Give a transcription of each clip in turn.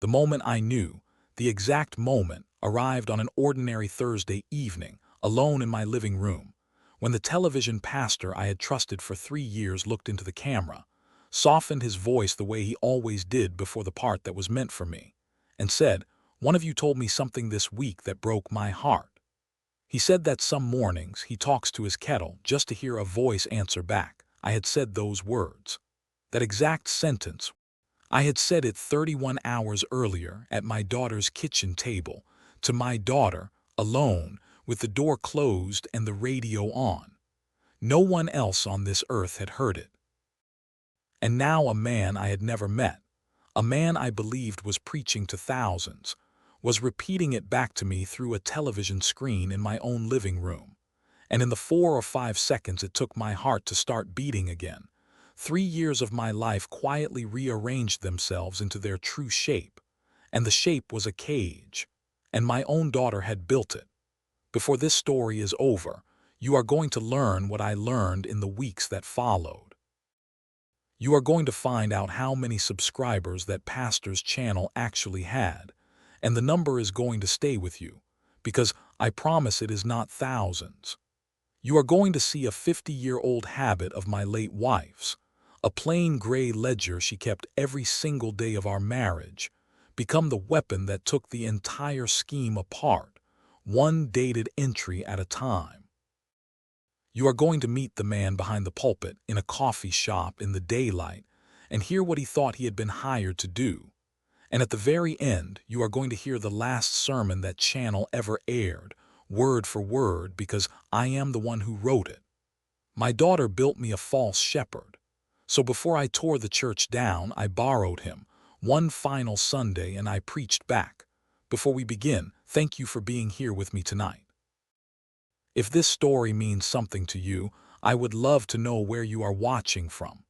The moment I knew, the exact moment, arrived on an ordinary Thursday evening, alone in my living room, when the television pastor I had trusted for 3 years looked into the camera, softened his voice the way he always did before the part that was meant for me, and said, "One of you told me something this week that broke my heart." He said that some mornings he talks to his kettle just to hear a voice answer back. I had said those words. That exact sentence. I had said it 31 hours earlier at my daughter's kitchen table, to my daughter, alone, with the door closed and the radio on. No one else on this earth had heard it. And now a man I had never met, a man I believed was preaching to thousands, was repeating it back to me through a television screen in my own living room. And in the 4 or 5 seconds it took my heart to start beating again, 3 years of my life quietly rearranged themselves into their true shape, and the shape was a cage, and my own daughter had built it. Before this story is over, you are going to learn what I learned in the weeks that followed. You are going to find out how many subscribers that pastor's channel actually had, and the number is going to stay with you, because I promise it is not thousands. You are going to see a 50-year-old habit of my late wife's, a plain gray ledger she kept every single day of our marriage, become the weapon that took the entire scheme apart, one dated entry at a time. You are going to meet the man behind the pulpit in a coffee shop in the daylight and hear what he thought he had been hired to do. And at the very end, you are going to hear the last sermon that channel ever aired, word for word, because I am the one who wrote it. My daughter built me a false shepherd. So before I tore the church down, I borrowed him, one final Sunday, and I preached back. Before we begin, thank you for being here with me tonight. If this story means something to you, I would love to know where you are watching from.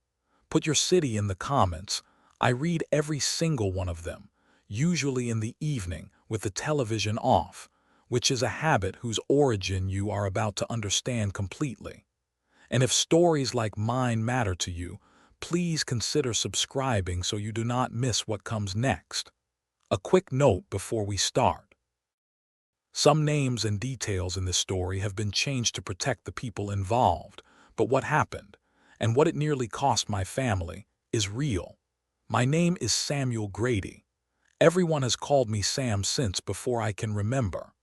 Put your city in the comments. I read every single one of them, usually in the evening with the television off, which is a habit whose origin you are about to understand completely. And if stories like mine matter to you, please consider subscribing so you do not miss what comes next. A quick note before we start. Some names and details in this story have been changed to protect the people involved, but what happened, and what it nearly cost my family, is real. My name is Samuel Grady. Everyone has called me Sam since before I can remember.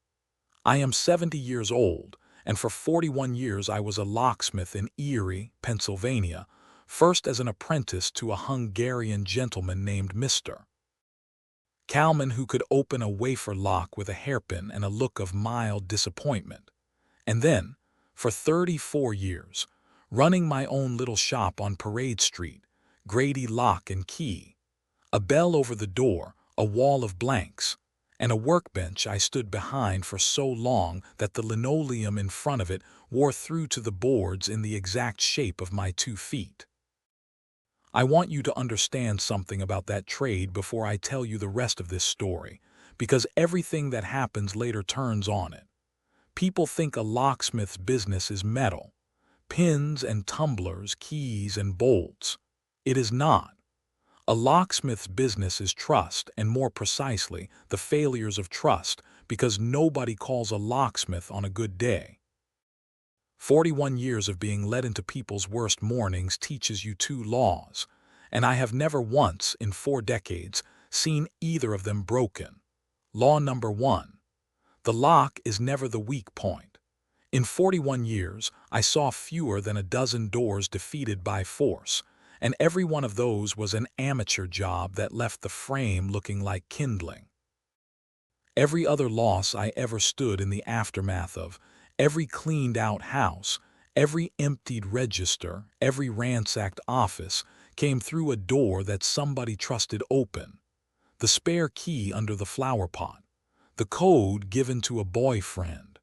I am 70 years old, and for 41 years I was a locksmith in Erie, Pennsylvania, first as an apprentice to a Hungarian gentleman named Mr. Kalman, who could open a wafer lock with a hairpin and a look of mild disappointment. And then, for 34 years, running my own little shop on Parade Street, Grady Lock and Key. A bell over the door, a wall of blanks, and a workbench I stood behind for so long that the linoleum in front of it wore through to the boards in the exact shape of my 2 feet. I want you to understand something about that trade before I tell you the rest of this story, because everything that happens later turns on it. People think a locksmith's business is metal, pins and tumblers, keys and bolts. It is not. A locksmith's business is trust, and more precisely, the failures of trust, because nobody calls a locksmith on a good day. 41 years of being let into people's worst mornings teaches you 2 laws, and I have never once, in 4 decades, seen either of them broken. Law number 1. The lock is never the weak point. In 41 years, I saw fewer than a dozen doors defeated by force, and every one of those was an amateur job that left the frame looking like kindling. Every other loss I ever stood in the aftermath of, every cleaned-out house, every emptied register, every ransacked office, came through a door that somebody trusted open. The spare key under the flower pot, the code given to a boyfriend,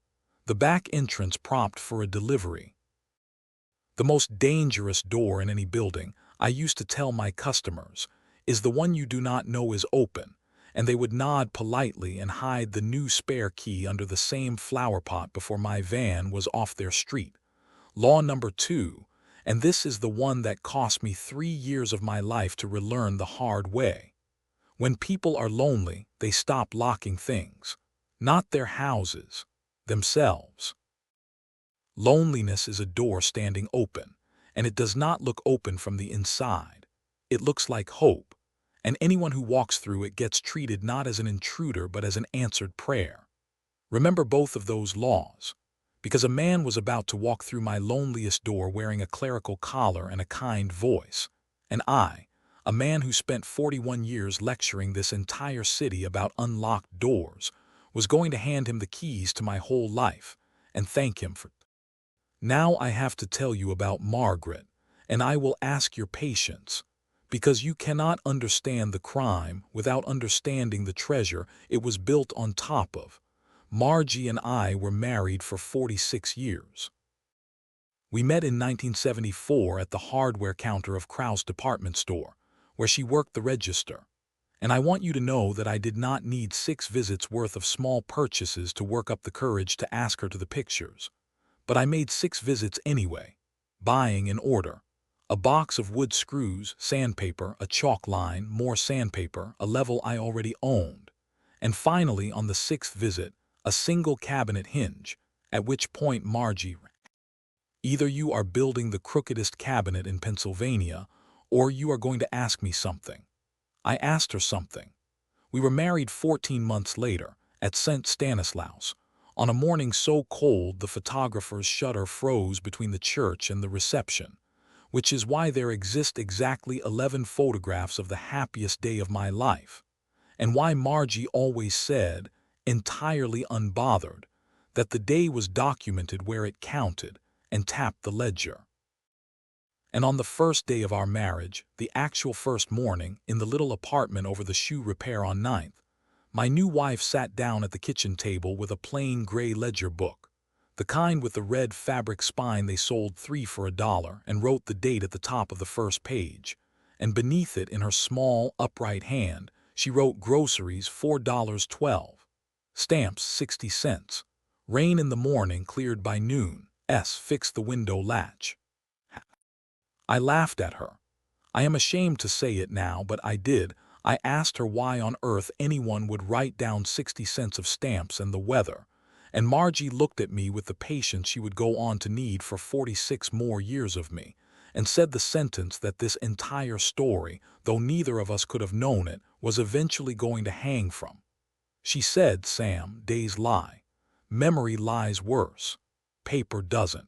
the back entrance propped for a delivery. The most dangerous door in any building, I used to tell my customers, is the one you do not know is open, and they would nod politely and hide the new spare key under the same flower pot before my van was off their street. Law number 2, and this is the one that cost me 3 years of my life to relearn the hard way. When people are lonely, they stop locking things. Not their houses, themselves. Loneliness is a door standing open, and it does not look open from the inside. It looks like hope, and anyone who walks through it gets treated not as an intruder but as an answered prayer. Remember both of those laws, because a man was about to walk through my loneliest door wearing a clerical collar and a kind voice, and I, a man who spent 41 years lecturing this entire city about unlocked doors, was going to hand him the keys to my whole life and thank him for it. Now I have to tell you about Margaret, and I will ask your patience, because you cannot understand the crime without understanding the treasure it was built on top of. Margie and I were married for 46 years. We met in 1974 at the hardware counter of Krauss department store, where she worked the register. And I want you to know that I did not need 6 visits worth of small purchases to work up the courage to ask her to the pictures. But I made 6 visits anyway, buying in order. A box of wood screws, sandpaper, a chalk line, more sandpaper, a level I already owned. And finally, on the 6th visit, a single cabinet hinge, at which point Margie, either you are building the crookedest cabinet in Pennsylvania, or you are going to ask me something. I asked her something. We were married 14 months later, at St. Stanislaus, on a morning so cold the photographer's shutter froze between the church and the reception, which is why there exist exactly 11 photographs of the happiest day of my life, and why Margie always said, entirely unbothered, that the day was documented where it counted and tapped the ledger. And on the first day of our marriage, the actual first morning, in the little apartment over the shoe repair on 9th, my new wife sat down at the kitchen table with a plain gray ledger book, the kind with the red fabric spine they sold 3 for $1, and wrote the date at the top of the first page. And beneath it, in her small, upright hand, she wrote groceries $4.12, stamps 60 cents, rain in the morning cleared by noon, fix the window latch. I laughed at her. I am ashamed to say it now, but I did. I asked her why on earth anyone would write down 60 cents of stamps and the weather, and Margie looked at me with the patience she would go on to need for 46 more years of me, and said the sentence that this entire story, though neither of us could have known it, was eventually going to hang from. She said, Sam, days lie. Memory lies worse. Paper doesn't.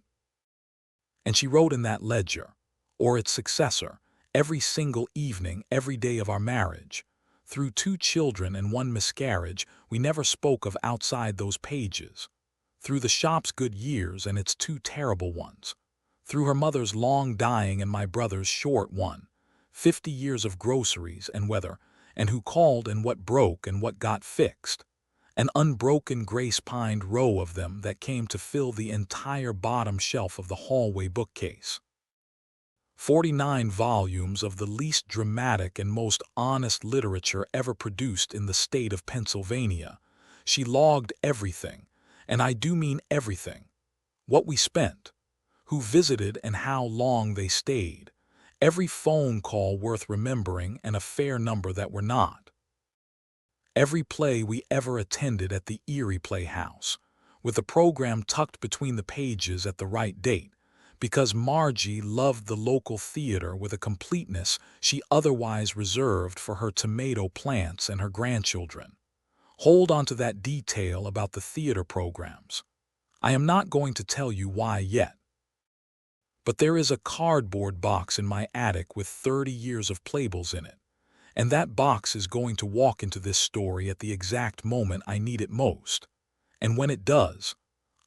And she wrote in that ledger, or its successor, every single evening, every day of our marriage. Through 2 children and 1 miscarriage, we never spoke of outside those pages. Through the shop's good years and its 2 terrible ones. Through her mother's long dying and my brother's short one. 50 years of groceries and weather, and who called and what broke and what got fixed. An unbroken grace-pined row of them that came to fill the entire bottom shelf of the hallway bookcase. 49 volumes of the least dramatic and most honest literature ever produced in the state of Pennsylvania. She logged everything, and I do mean everything. What we spent, who visited and how long they stayed, every phone call worth remembering and a fair number that were not. Every play we ever attended at the Erie Playhouse, with the program tucked between the pages at the right date, because Margie loved the local theater with a completeness she otherwise reserved for her tomato plants and her grandchildren. Hold on to that detail about the theater programs. I am not going to tell you why yet. But there is a cardboard box in my attic with 30 years of playbills in it, and that box is going to walk into this story at the exact moment I need it most. And when it does,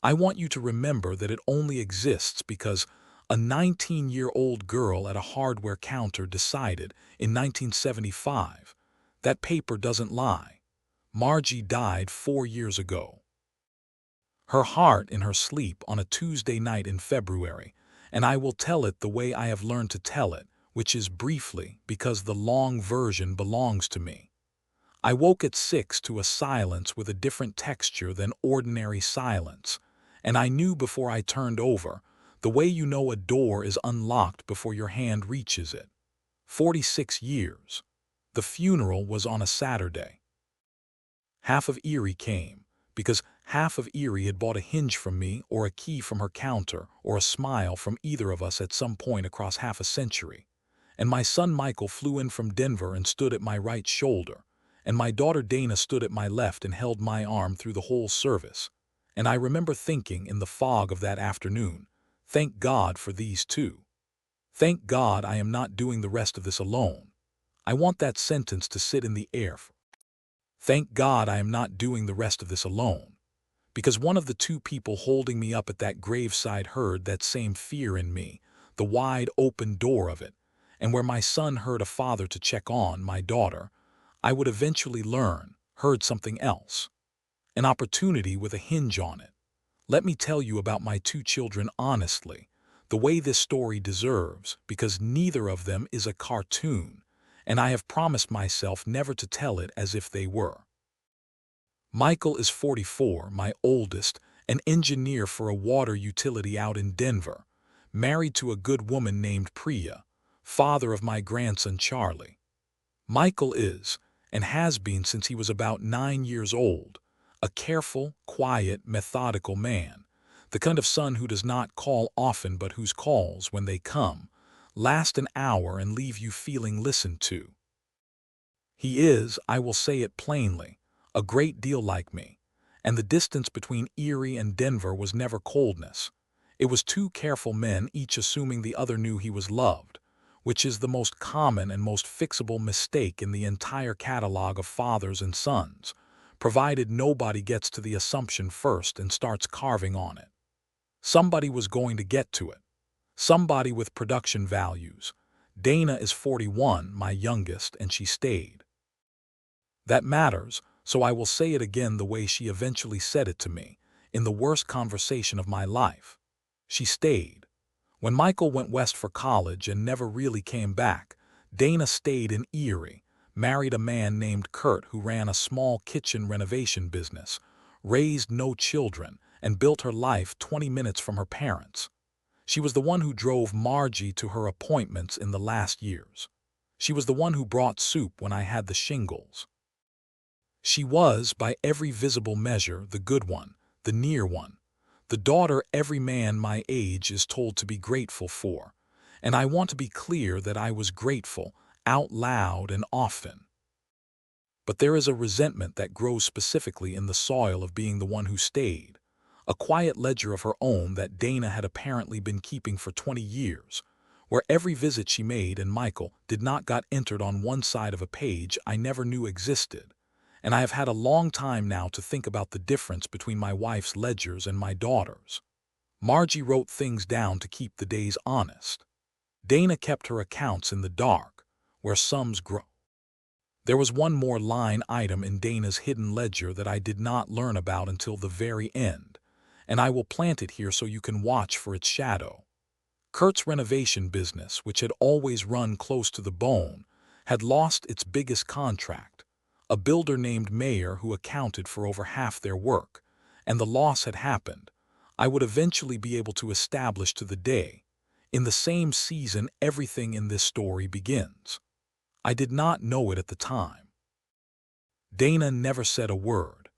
I want you to remember that it only exists because a 19-year-old girl at a hardware counter decided in 1975 that paper doesn't lie. Margie died 4 years ago. Her heart in her sleep on a Tuesday night in February, and I will tell it the way I have learned to tell it, which is briefly because the long version belongs to me. I woke at 6 to a silence with a different texture than ordinary silence, and I knew before I turned over, the way you know a door is unlocked before your hand reaches it. 46 years. The funeral was on a Saturday. Half of Erie came, because half of Erie had bought a hinge from me or a key from her counter or a smile from either of us at some point across half a century. And my son Michael flew in from Denver and stood at my right shoulder, and my daughter Dana stood at my left and held my arm through the whole service. And I remember thinking in the fog of that afternoon, thank God for these two. Thank God I am not doing the rest of this alone. I want that sentence to sit in the air. Thank God I am not doing the rest of this alone. Because one of the two people holding me up at that graveside heard that same fear in me, the wide open door of it, and where my son heard a father to check on my daughter, I would eventually learn, heard something else. An opportunity with a hinge on it. Let me tell you about my two children honestly, the way this story deserves, because neither of them is a cartoon, and I have promised myself never to tell it as if they were. Michael is 44, my oldest, an engineer for a water utility out in Denver, married to a good woman named Priya, father of my grandson Charlie. Michael is, and has been since he was about 9 years old, a careful, quiet, methodical man, the kind of son who does not call often but whose calls, when they come, last an hour and leave you feeling listened to. He is, I will say it plainly, a great deal like me, and the distance between Erie and Denver was never coldness. It was two careful men each assuming the other knew he was loved, which is the most common and most fixable mistake in the entire catalog of fathers and sons, provided nobody gets to the assumption first and starts carving on it. Somebody was going to get to it. Somebody with production values. Dana is 41, my youngest, and she stayed. That matters, so I will say it again the way she eventually said it to me, in the worst conversation of my life. She stayed. When Michael went west for college and never really came back, Dana stayed in Erie, married a man named Kurt who ran a small kitchen renovation business, raised no children, and built her life 20 minutes from her parents. She was the one who drove Margie to her appointments in the last years. She was the one who brought soup when I had the shingles. She was, by every visible measure, the good one, the near one, the daughter every man my age is told to be grateful for, and I want to be clear that I was grateful, out loud and often. But there is a resentment that grows specifically in the soil of being the one who stayed, a quiet ledger of her own that Dana had apparently been keeping for 20 years, where every visit she made and Michael did not got entered on one side of a page I never knew existed. And I have had a long time now to think about the difference between my wife's ledgers and my daughter's. Margie wrote things down to keep the days honest. Dana kept her accounts in the dark, where sums grow. There was one more line item in Dana's hidden ledger that I did not learn about until the very end, and I will plant it here so you can watch for its shadow. Kurt's renovation business, which had always run close to the bone, had lost its biggest contract, a builder named Mayer who accounted for over half their work, and the loss had happened. I would eventually be able to establish to the day. In the same season everything in this story begins. I did not know it at the time. Dana never said a word,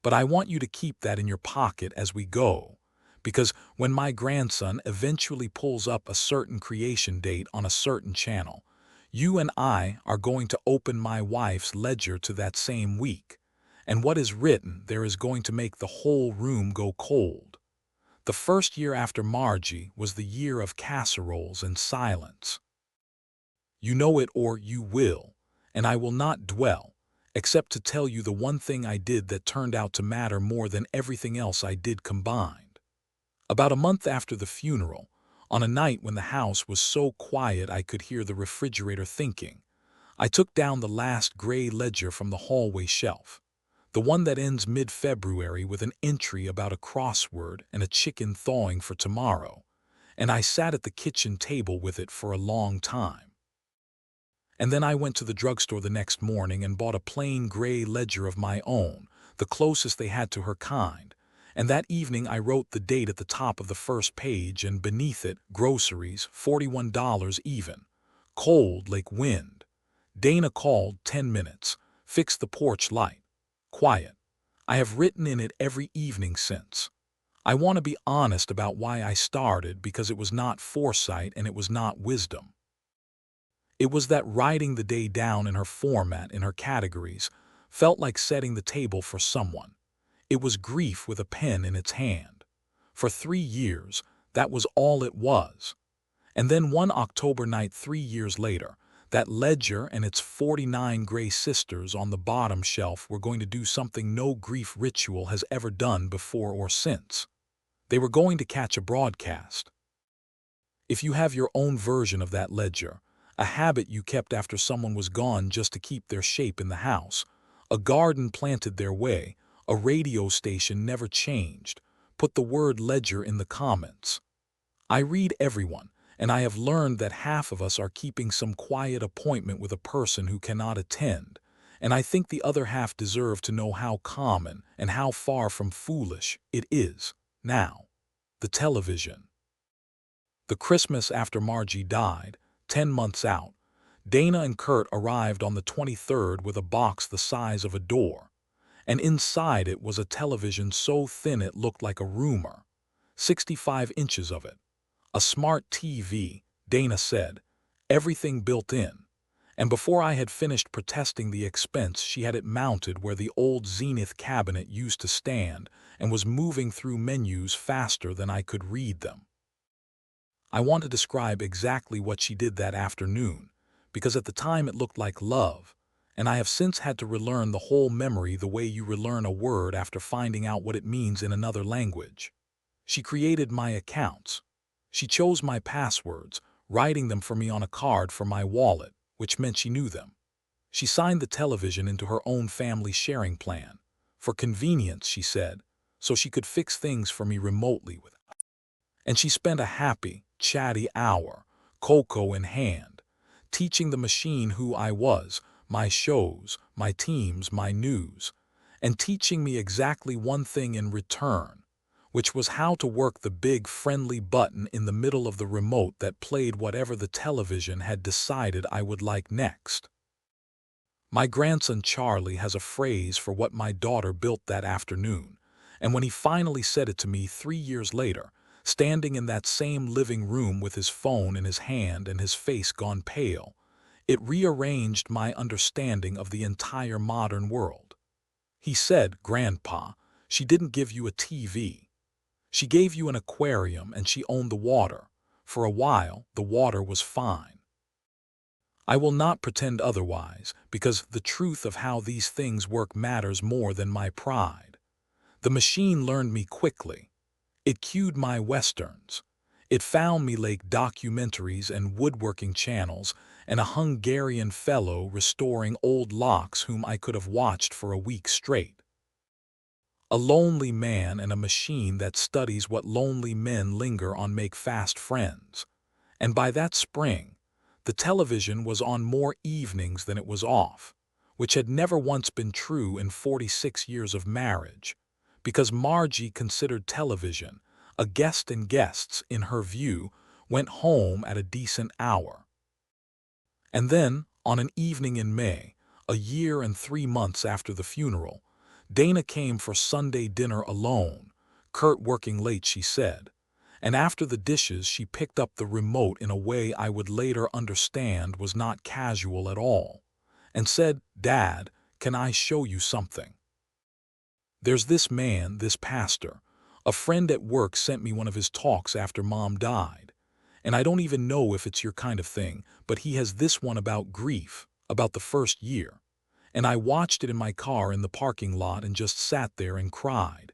but I want you to keep that in your pocket as we go, because when my grandson eventually pulls up a certain creation date on a certain channel, you and I are going to open my wife's ledger to that same week, and what is written there is going to make the whole room go cold. The first year after Margie was the year of casseroles and silence. You know it or you will, and I will not dwell, except to tell you the one thing I did that turned out to matter more than everything else I did combined. About a month after the funeral, on a night when the house was so quiet I could hear the refrigerator thinking, I took down the last gray ledger from the hallway shelf, the one that ends mid-February with an entry about a crossword and a chicken thawing for tomorrow, and I sat at the kitchen table with it for a long time. And then I went to the drugstore the next morning and bought a plain gray ledger of my own, the closest they had to her kind, and that evening I wrote the date at the top of the first page and beneath it, groceries, $41 even. Cold like wind. Dana called 10 minutes, fixed the porch light. Quiet. I have written in it every evening since. I want to be honest about why I started, because it was not foresight and it was not wisdom. It was that writing the day down in her format, in her categories, felt like setting the table for someone. It was grief with a pen in its hand. For 3 years, that was all it was. And then one October night 3 years later, that ledger and its 49 gray sisters on the bottom shelf were going to do something no grief ritual has ever done before or since. They were going to catch a broadcast. If you have your own version of that ledger, a habit you kept after someone was gone just to keep their shape in the house, a garden planted their way, a radio station never changed, put the word ledger in the comments. I read everyone, and I have learned that half of us are keeping some quiet appointment with a person who cannot attend, and I think the other half deserve to know how common and how far from foolish it is now. The television. The Christmas after Margie died, 10 months out, Dana and Kurt arrived on the 23rd with a box the size of a door, and inside it was a television so thin it looked like a rumor, 65 inches of it. A smart TV, Dana said, everything built in. And before I had finished protesting the expense, she had it mounted where the old Zenith cabinet used to stand and was moving through menus faster than I could read them. I want to describe exactly what she did that afternoon, because at the time it looked like love, and I have since had to relearn the whole memory the way you relearn a word after finding out what it means in another language. She created my accounts. She chose my passwords, writing them for me on a card for my wallet, which meant she knew them. She signed the television into her own family sharing plan. For convenience, she said, so she could fix things for me remotely with. And she spent a happy, chatty hour, cocoa in hand, teaching the machine who I was, my shows, my teams, my news, and teaching me exactly one thing in return, which was how to work the big friendly button in the middle of the remote that played whatever the television had decided I would like next. My grandson Charlie has a phrase for what my daughter built that afternoon, and when he finally said it to me 3 years later, standing in that same living room with his phone in his hand and his face gone pale, it rearranged my understanding of the entire modern world. He said, "Grandpa, she didn't give you a TV. She gave you an aquarium and she owned the water. For a while, the water was fine." I will not pretend otherwise, because the truth of how these things work matters more than my pride. The machine learned me quickly. It cued my westerns. It found me like documentaries and woodworking channels and a Hungarian fellow restoring old locks whom I could have watched for a week straight. A lonely man and a machine that studies what lonely men linger on make fast friends. And by that spring, the television was on more evenings than it was off, which had never once been true in 46 years of marriage, because Margie considered television, a guest and guests, in her view, went home at a decent hour. And then, on an evening in May, a year and 3 months after the funeral, Dana came for Sunday dinner alone, Kurt working late, she said, and after the dishes she picked up the remote in a way I would later understand was not casual at all, and said, "Dad, can I show you something? There's this man, this pastor. A friend at work sent me one of his talks after Mom died. And I don't even know if it's your kind of thing, but he has this one about grief, about the first year. And I watched it in my car in the parking lot and just sat there and cried.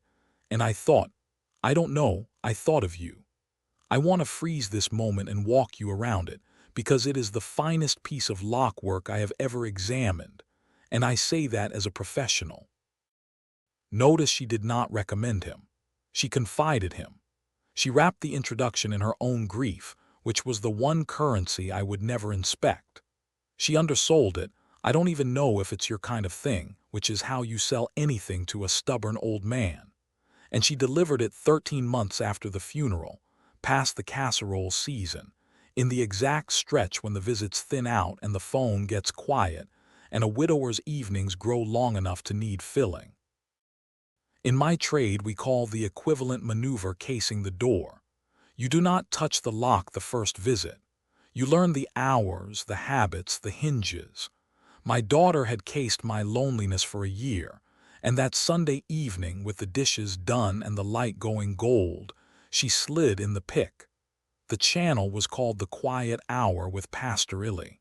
And I thought, I don't know, I thought of you. I want to freeze this moment and walk you around it, because it is the finest piece of lock work I have ever examined. And I say that as a professional." Notice she did not recommend him. She confided him. She wrapped the introduction in her own grief, which was the one currency I would never inspect. She undersold it. "I don't even know if it's your kind of thing," which is how you sell anything to a stubborn old man. And she delivered it 13 months after the funeral, past the casserole season, in the exact stretch when the visits thin out and the phone gets quiet, and a widower's evenings grow long enough to need filling. In my trade, we call the equivalent maneuver casing the door. You do not touch the lock the first visit. You learn the hours, the habits, the hinges. My daughter had cased my loneliness for a year, and that Sunday evening, with the dishes done and the light going gold, she slid in the pick. The channel was called The Quiet Hour with Pastor Illy.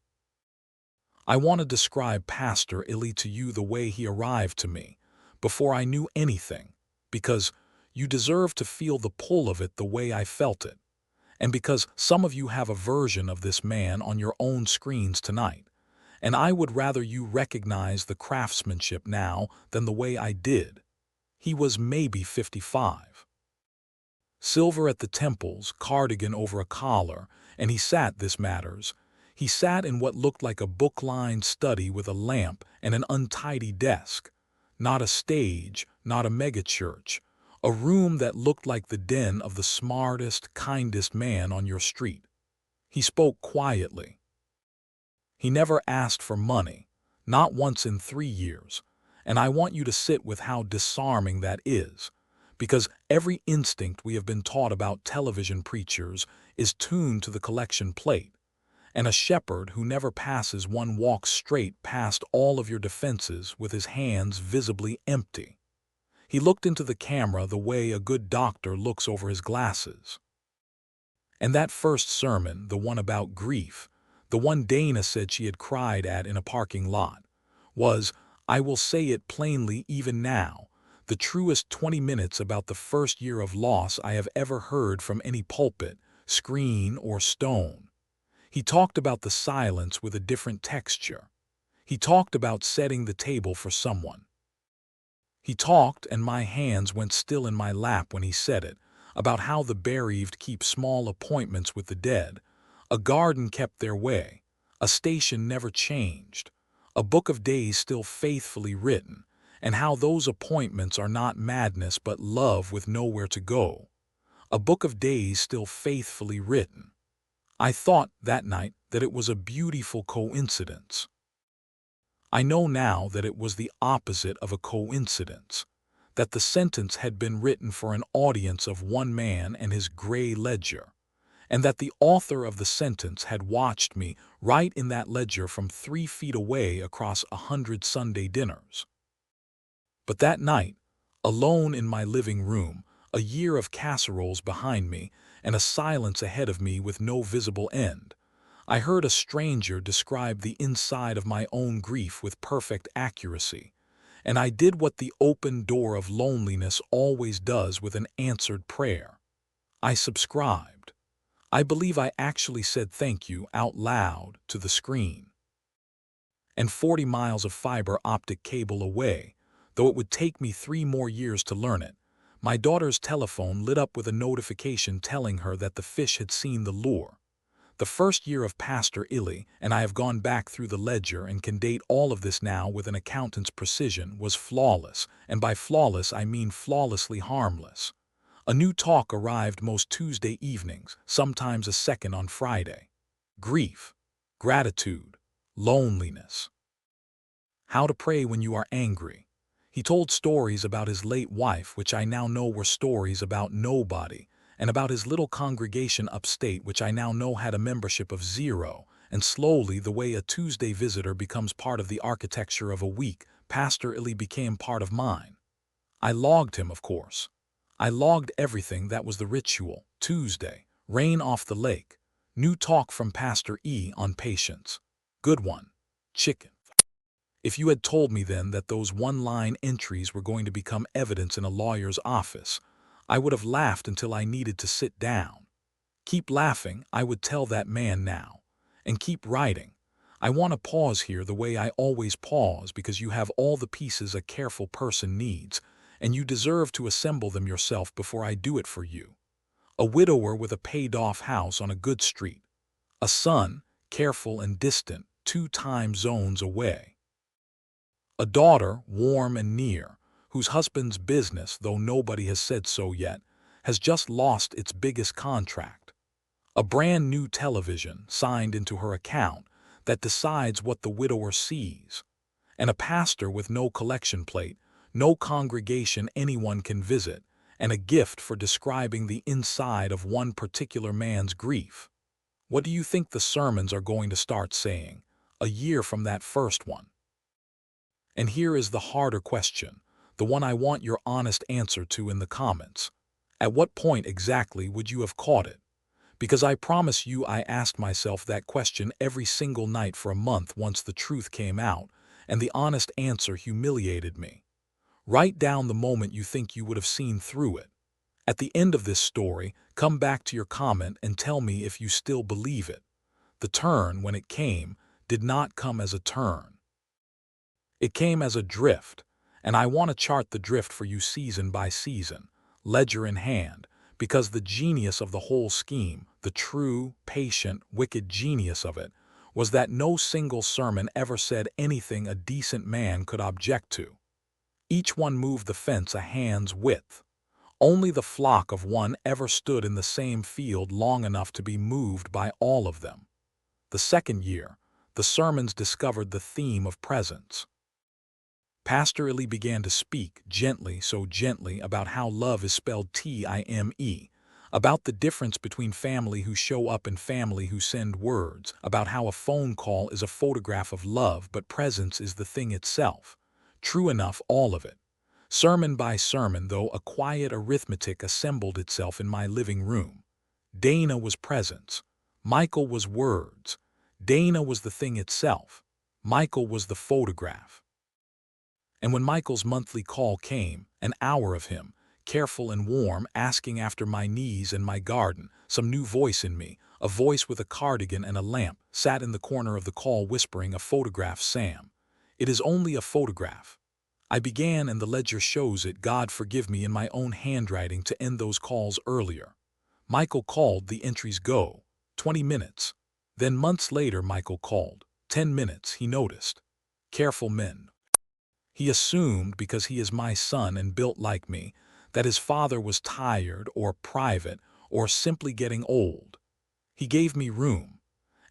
I want to describe Pastor Illy to you the way he arrived to me, before I knew anything, because you deserve to feel the pull of it the way I felt it, and because some of you have a version of this man on your own screens tonight, and I would rather you recognize the craftsmanship now than the way I did. He was maybe 55. Silver at the temples, cardigan over a collar, and he sat, this matters. He sat in what looked like a book-lined study with a lamp and an untidy desk. Not a stage, not a megachurch. A room that looked like the den of the smartest, kindest man on your street. He spoke quietly. He never asked for money, not once in 3 years, and I want you to sit with how disarming that is, because every instinct we have been taught about television preachers is tuned to the collection plate, and a shepherd who never passes one walks straight past all of your defenses with his hands visibly empty. He looked into the camera the way a good doctor looks over his glasses. And that first sermon, the one about grief, the one Dana said she had cried at in a parking lot, was, I will say it plainly even now, the truest 20 minutes about the first year of loss I have ever heard from any pulpit, screen, or stone. He talked about the silence with a different texture. He talked about setting the table for someone. He talked, and my hands went still in my lap when he said it, about how the bereaved keep small appointments with the dead. A garden kept their way, a station never changed, a book of days still faithfully written, and how those appointments are not madness but love with nowhere to go. A book of days still faithfully written. I thought that night that it was a beautiful coincidence. I know now that it was the opposite of a coincidence, that the sentence had been written for an audience of one man and his gray ledger, and that the author of the sentence had watched me write in that ledger from 3 feet away across 100 Sunday dinners. But that night, alone in my living room, a year of casseroles behind me, and a silence ahead of me with no visible end, I heard a stranger describe the inside of my own grief with perfect accuracy, and I did what the open door of loneliness always does with an answered prayer. I subscribed. I believe I actually said thank you out loud to the screen. And 40 miles of fiber optic cable away, though it would take me 3 more years to learn it, my daughter's telephone lit up with a notification telling her that the fish had seen the lure. The first year of Pastor Illy, and I have gone back through the ledger and can date all of this now with an accountant's precision, was flawless, and by flawless I mean flawlessly harmless. A new talk arrived most Tuesday evenings, sometimes a second on Friday. Grief, gratitude, loneliness. How to pray when you are angry. He told stories about his late wife, which I now know were stories about nobody, and about his little congregation upstate, which I now know had a membership of 0, and slowly, the way a Tuesday visitor becomes part of the architecture of a week, Pastor Illy became part of mine. I logged him, of course. I logged everything. That was the ritual. Tuesday, rain off the lake. New talk from Pastor E on patience. Good one. Chicken. If you had told me then that those one-line entries were going to become evidence in a lawyer's office, I would have laughed until I needed to sit down. Keep laughing, I would tell that man now. And keep writing. I want to pause here the way I always pause, because you have all the pieces a careful person needs, and you deserve to assemble them yourself before I do it for you. A widower with a paid-off house on a good street. A son, careful and distant, 2 time zones away. A daughter, warm and near, whose husband's business, though nobody has said so yet, has just lost its biggest contract. A brand new television signed into her account that decides what the widower sees, and a pastor with no collection plate, no congregation anyone can visit, and a gift for describing the inside of one particular man's grief. What do you think the sermons are going to start saying a year from that first one? And here is the harder question, the one I want your honest answer to in the comments. At what point exactly would you have caught it? Because I promise you I asked myself that question every single night for a month once the truth came out, and the honest answer humiliated me. Write down the moment you think you would have seen through it. At the end of this story, come back to your comment and tell me if you still believe it. The turn, when it came, did not come as a turn. It came as a drift, and I want to chart the drift for you season by season, ledger in hand, because the genius of the whole scheme, the true, patient, wicked genius of it, was that no single sermon ever said anything a decent man could object to. Each one moved the fence a hand's width. Only the flock of one ever stood in the same field long enough to be moved by all of them. The second year, the sermons discovered the theme of presence. Pastor Illy began to speak gently, so gently, about how love is spelled T-I-M-E, about the difference between family who show up and family who send words, about how a phone call is a photograph of love but presence is the thing itself. True enough, all of it. Sermon by sermon, though, a quiet arithmetic assembled itself in my living room. Dana was presence. Michael was words. Dana was the thing itself. Michael was the photograph. And when Michael's monthly call came, an hour of him, careful and warm, asking after my knees and my garden, some new voice in me, a voice with a cardigan and a lamp, sat in the corner of the call whispering, "A photograph, Sam. It is only a photograph." I began, and the ledger shows it, God forgive me, in my own handwriting, to end those calls earlier. Michael called, the entries go, 20 minutes. Then months later Michael called, 10 minutes, he noticed. Careful men. He assumed, because he is my son and built like me, that his father was tired or private or simply getting old. He gave me room,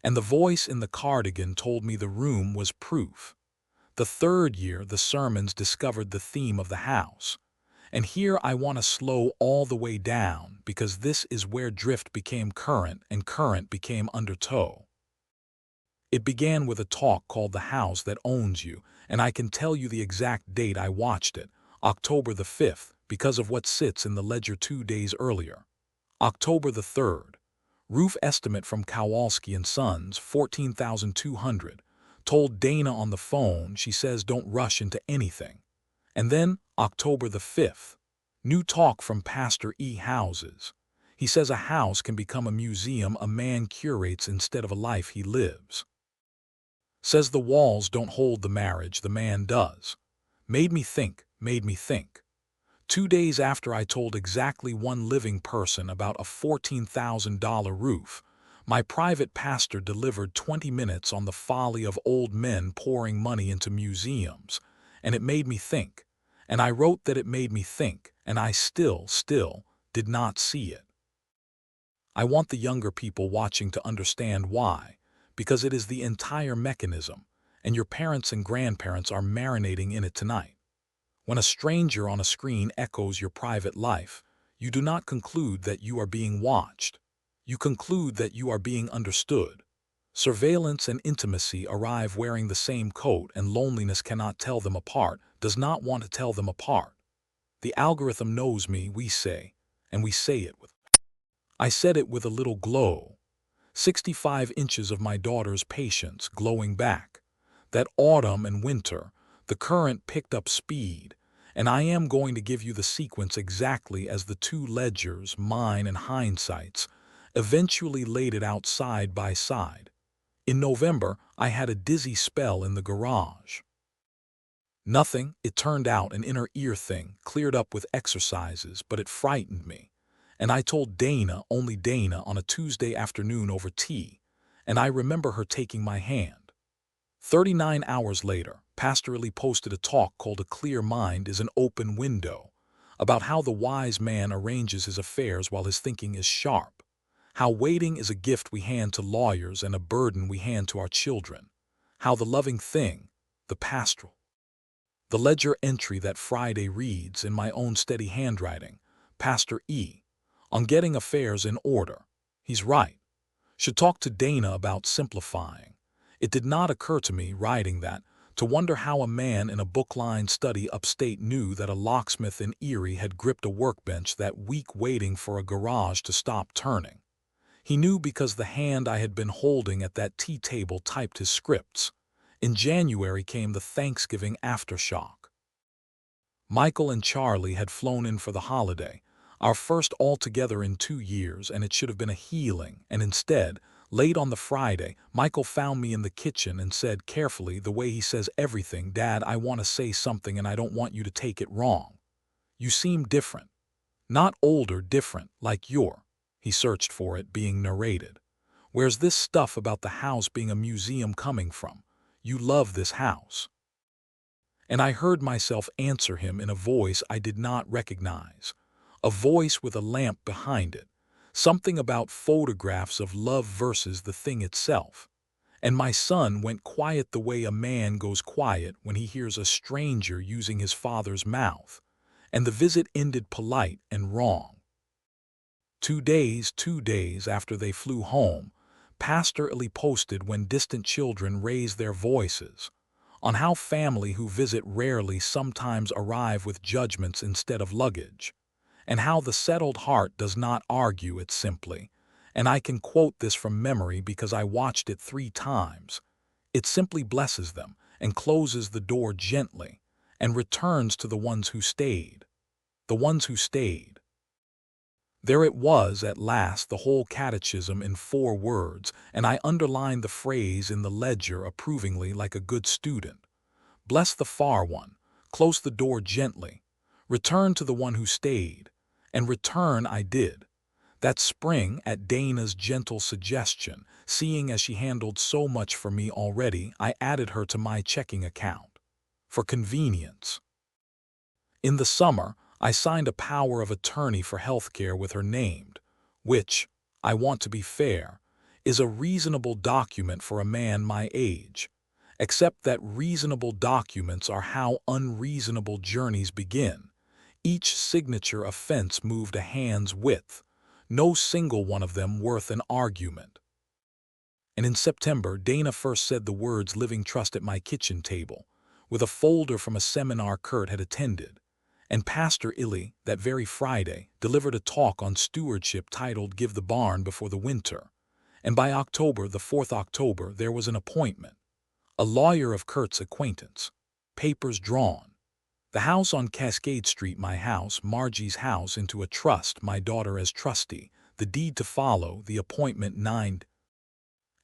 and the voice in the cardigan told me the room was proof. The third year the sermons discovered the theme of the house. And here I want to slow all the way down, because this is where drift became current and current became undertow. It began with a talk called The House That Owns You, and I can tell you the exact date I watched it, October the 5th, because of what sits in the ledger 2 days earlier. October the 3rd. Roof estimate from Kowalski and Sons, $14,200. Told Dana on the phone, she says don't rush into anything. And then, October the 5th. New talk from Pastor E. Houses. He says a house can become a museum a man curates instead of a life he lives. Says the walls don't hold the marriage, the man does. Made me think, made me think. 2 days after I told exactly one living person about a $14,000 roof, my private pastor delivered 20 minutes on the folly of old men pouring money into museums, and it made me think. And I wrote that it made me think, and I still did not see it. I want the younger people watching to understand why, because it is the entire mechanism, and your parents and grandparents are marinating in it tonight. When a stranger on a screen echoes your private life, you do not conclude that you are being watched. You conclude that you are being understood. Surveillance and intimacy arrive wearing the same coat, and loneliness cannot tell them apart, does not want to tell them apart. The algorithm knows me, we say, and we say it with. I said it with a little glow. 65 inches of my daughter's patience glowing back. That autumn and winter, the current picked up speed, and I am going to give you the sequence exactly as the two ledgers, mine and hindsight's, eventually laid it out side by side. In November, I had a dizzy spell in the garage. Nothing, it turned out, an inner ear thing, cleared up with exercises, but it frightened me. And I told Dana, only Dana, on a Tuesday afternoon over tea, and I remember her taking my hand. 39 hours later, Pastor Illy posted a talk called A Clear Mind is an Open Window, about how the wise man arranges his affairs while his thinking is sharp. How waiting is a gift we hand to lawyers and a burden we hand to our children. How the loving thing, the pastoral. The ledger entry that Friday reads in my own steady handwriting, Pastor E. On getting affairs in order. He's right. Should talk to Dana about simplifying. It did not occur to me, writing that, to wonder how a man in a book-lined study upstate knew that a locksmith in Erie had gripped a workbench that week waiting for a garage to stop turning. He knew because the hand I had been holding at that tea table typed his scripts. In January came the Thanksgiving aftershock. Michael and Charlie had flown in for the holiday, our first all-together in 2 years, and it should have been a healing, and instead, late on the Friday, Michael found me in the kitchen and said carefully, the way he says everything, "Dad, I want to say something and I don't want you to take it wrong. You seem different. Not older, different, like you're," he searched for it, being narrated. "Where's this stuff about the house being a museum coming from? You love this house." And I heard myself answer him in a voice I did not recognize, a voice with a lamp behind it, something about photographs of love versus the thing itself. And my son went quiet the way a man goes quiet when he hears a stranger using his father's mouth, and the visit ended polite and wrong. 2 days after they flew home, Pastor Illy posted when distant children raise their voices, on how family who visit rarely sometimes arrive with judgments instead of luggage, and how the settled heart does not argue it simply, and I can quote this from memory because I watched it 3 times, it simply blesses them and closes the door gently and returns to the ones who stayed. The ones who stayed. There it was at last, the whole catechism in 4 words, and I underlined the phrase in the ledger approvingly like a good student. Bless the far one, close the door gently, return to the one who stayed, and return I did. That spring, at Dana's gentle suggestion, seeing as she handled so much for me already, I added her to my checking account. For convenience. In the summer, I signed a power of attorney for healthcare with her named, which, I want to be fair, is a reasonable document for a man my age, except that reasonable documents are how unreasonable journeys begin. Each signature offense moved a hand's width, no single one of them worth an argument. And in September, Dana first said the words "living trust" at my kitchen table, with a folder from a seminar Kurt had attended. And Pastor Illy, that very Friday, delivered a talk on stewardship titled "Give the Barn Before the Winter." And by October, the 4th October, there was an appointment. A lawyer of Kurt's acquaintance. Papers drawn. The house on Cascade Street, my house, Margie's house, into a trust, my daughter as trustee, the deed to follow, the appointment 9.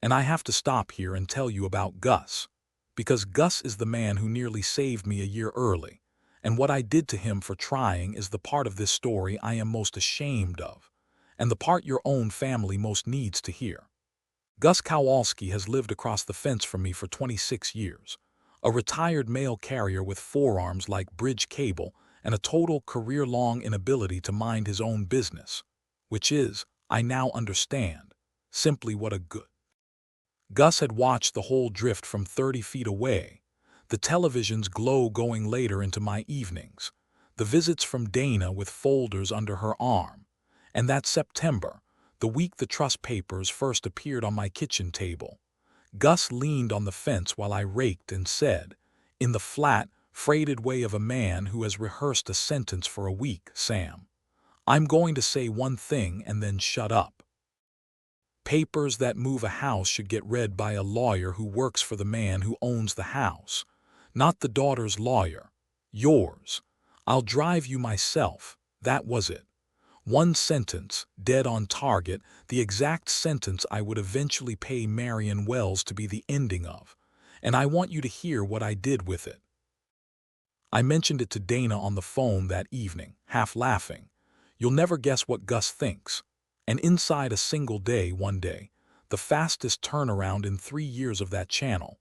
And I have to stop here and tell you about Gus. Because Gus is the man who nearly saved me a year early. And what I did to him for trying is the part of this story I am most ashamed of, and the part your own family most needs to hear. Gus Kowalski has lived across the fence from me for 26 years, a retired mail carrier with forearms like bridge cable and a total career-long inability to mind his own business, which is, I now understand, simply what a good. Gus had watched the whole drift from 30 feet away, the television's glow going later into my evenings, the visits from Dana with folders under her arm, and that September, the week the trust papers first appeared on my kitchen table, Gus leaned on the fence while I raked and said, in the flat, freighted way of a man who has rehearsed a sentence for a week, "Sam, I'm going to say one thing and then shut up. Papers that move a house should get read by a lawyer who works for the man who owns the house, not the daughter's lawyer. Yours. I'll drive you myself." That was it. One sentence, dead on target, the exact sentence I would eventually pay Marion Wells to be the ending of, and I want you to hear what I did with it. I mentioned it to Dana on the phone that evening, half laughing. You'll never guess what Gus thinks. And inside a single day, one day, the fastest turnaround in 3 years of that channel,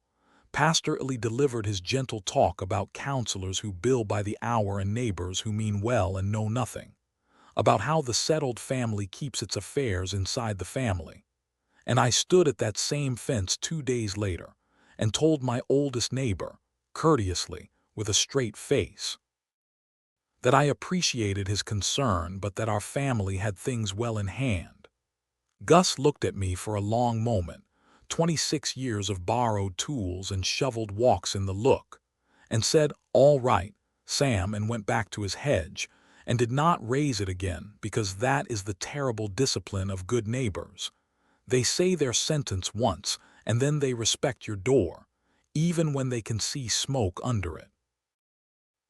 Pastor Illy delivered his gentle talk about counselors who bill by the hour and neighbors who mean well and know nothing. about how the settled family keeps its affairs inside the family. And I stood at that same fence 2 days later and told my oldest neighbor, courteously, with a straight face, that I appreciated his concern but that our family had things well in hand. Gus looked at me for a long moment, 26 years of borrowed tools and shoveled walks in the look, and said, "All right, Sam," and went back to his hedge, and did not raise it again because that is the terrible discipline of good neighbors. They say their sentence once, and then they respect your door, even when they can see smoke under it.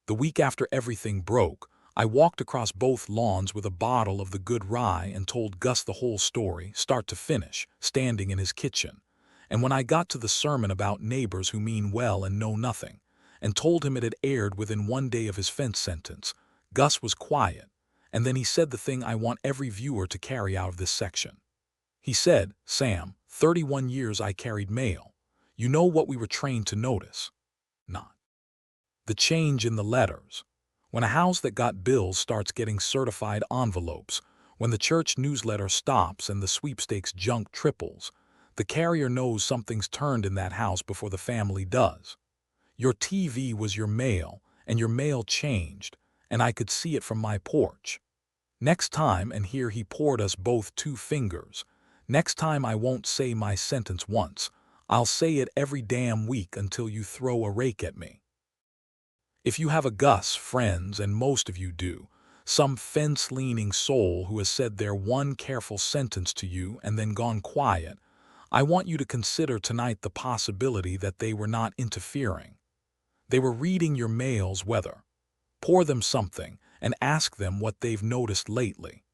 The week after everything broke, I walked across both lawns with a bottle of the good rye and told Gus the whole story, start to finish, standing in his kitchen. And when I got to the sermon about neighbors who mean well and know nothing, and told him it had aired within 1 day of his fence sentence, Gus was quiet, and then he said the thing I want every viewer to carry out of this section. He said, "Sam, 31 years I carried mail. You know what we were trained to notice? Not the change in the letters. When a house that got bills starts getting certified envelopes, when the church newsletter stops and the sweepstakes junk triples, the carrier knows something's turned in that house before the family does. Your TV was your mail, and your mail changed, and I could see it from my porch. Next time," and here he poured us both 2 fingers, "next time I won't say my sentence once. I'll say it every damn week until you throw a rake at me." If you have a Gus, friends, and most of you do, some fence-leaning soul who has said their one careful sentence to you and then gone quiet, I want you to consider tonight the possibility that they were not interfering. They were reading your mail's weather. Pour them something and ask them what they've noticed lately.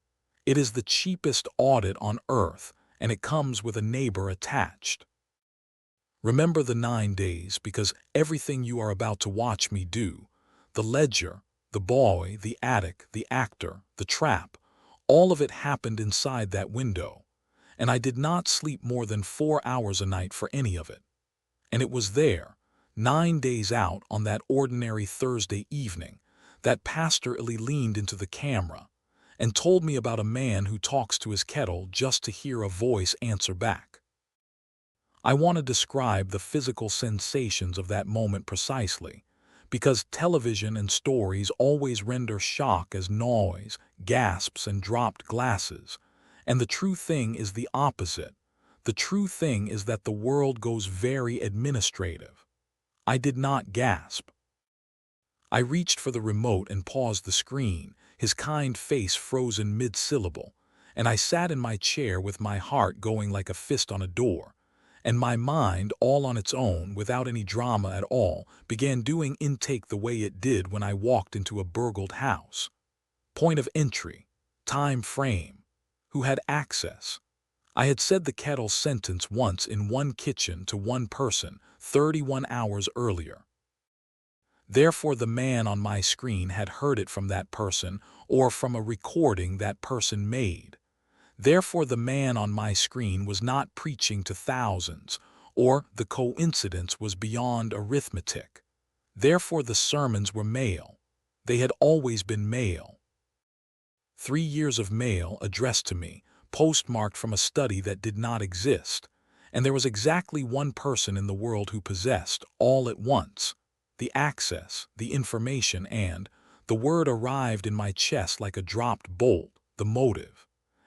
It is the cheapest audit on earth, and it comes with a neighbor attached. Remember the 9 days, because everything you are about to watch me do, the ledger, the boy, the attic, the actor, the trap, all of it happened inside that window, and I did not sleep more than 4 hours a night for any of it. And it was there, 9 days out on that ordinary Thursday evening, that Pastor Illy leaned into the camera and told me about a man who talks to his kettle just to hear a voice answer back. I want to describe the physical sensations of that moment precisely, because television and stories always render shock as noise, gasps, and dropped glasses, and the true thing is the opposite. The true thing is that the world goes very administrative. I did not gasp. I reached for the remote and paused the screen, his kind face frozen mid-syllable, and I sat in my chair with my heart going like a fist on a door, and my mind, all on its own, without any drama at all, began doing intake the way it did when I walked into a burgled house. Point of entry, time frame, who had access. I had said the kettle sentence once in one kitchen to one person 31 hours earlier. Therefore the man on my screen had heard it from that person or from a recording that person made. Therefore the man on my screen was not preaching to thousands, or the coincidence was beyond arithmetic. Therefore the sermons were mail. They had always been mail. 3 years of mail addressed to me, postmarked from a study that did not exist, and there was exactly one person in the world who possessed, all at once, the access, the information, and the word arrived in my chest like a dropped bolt, the motive.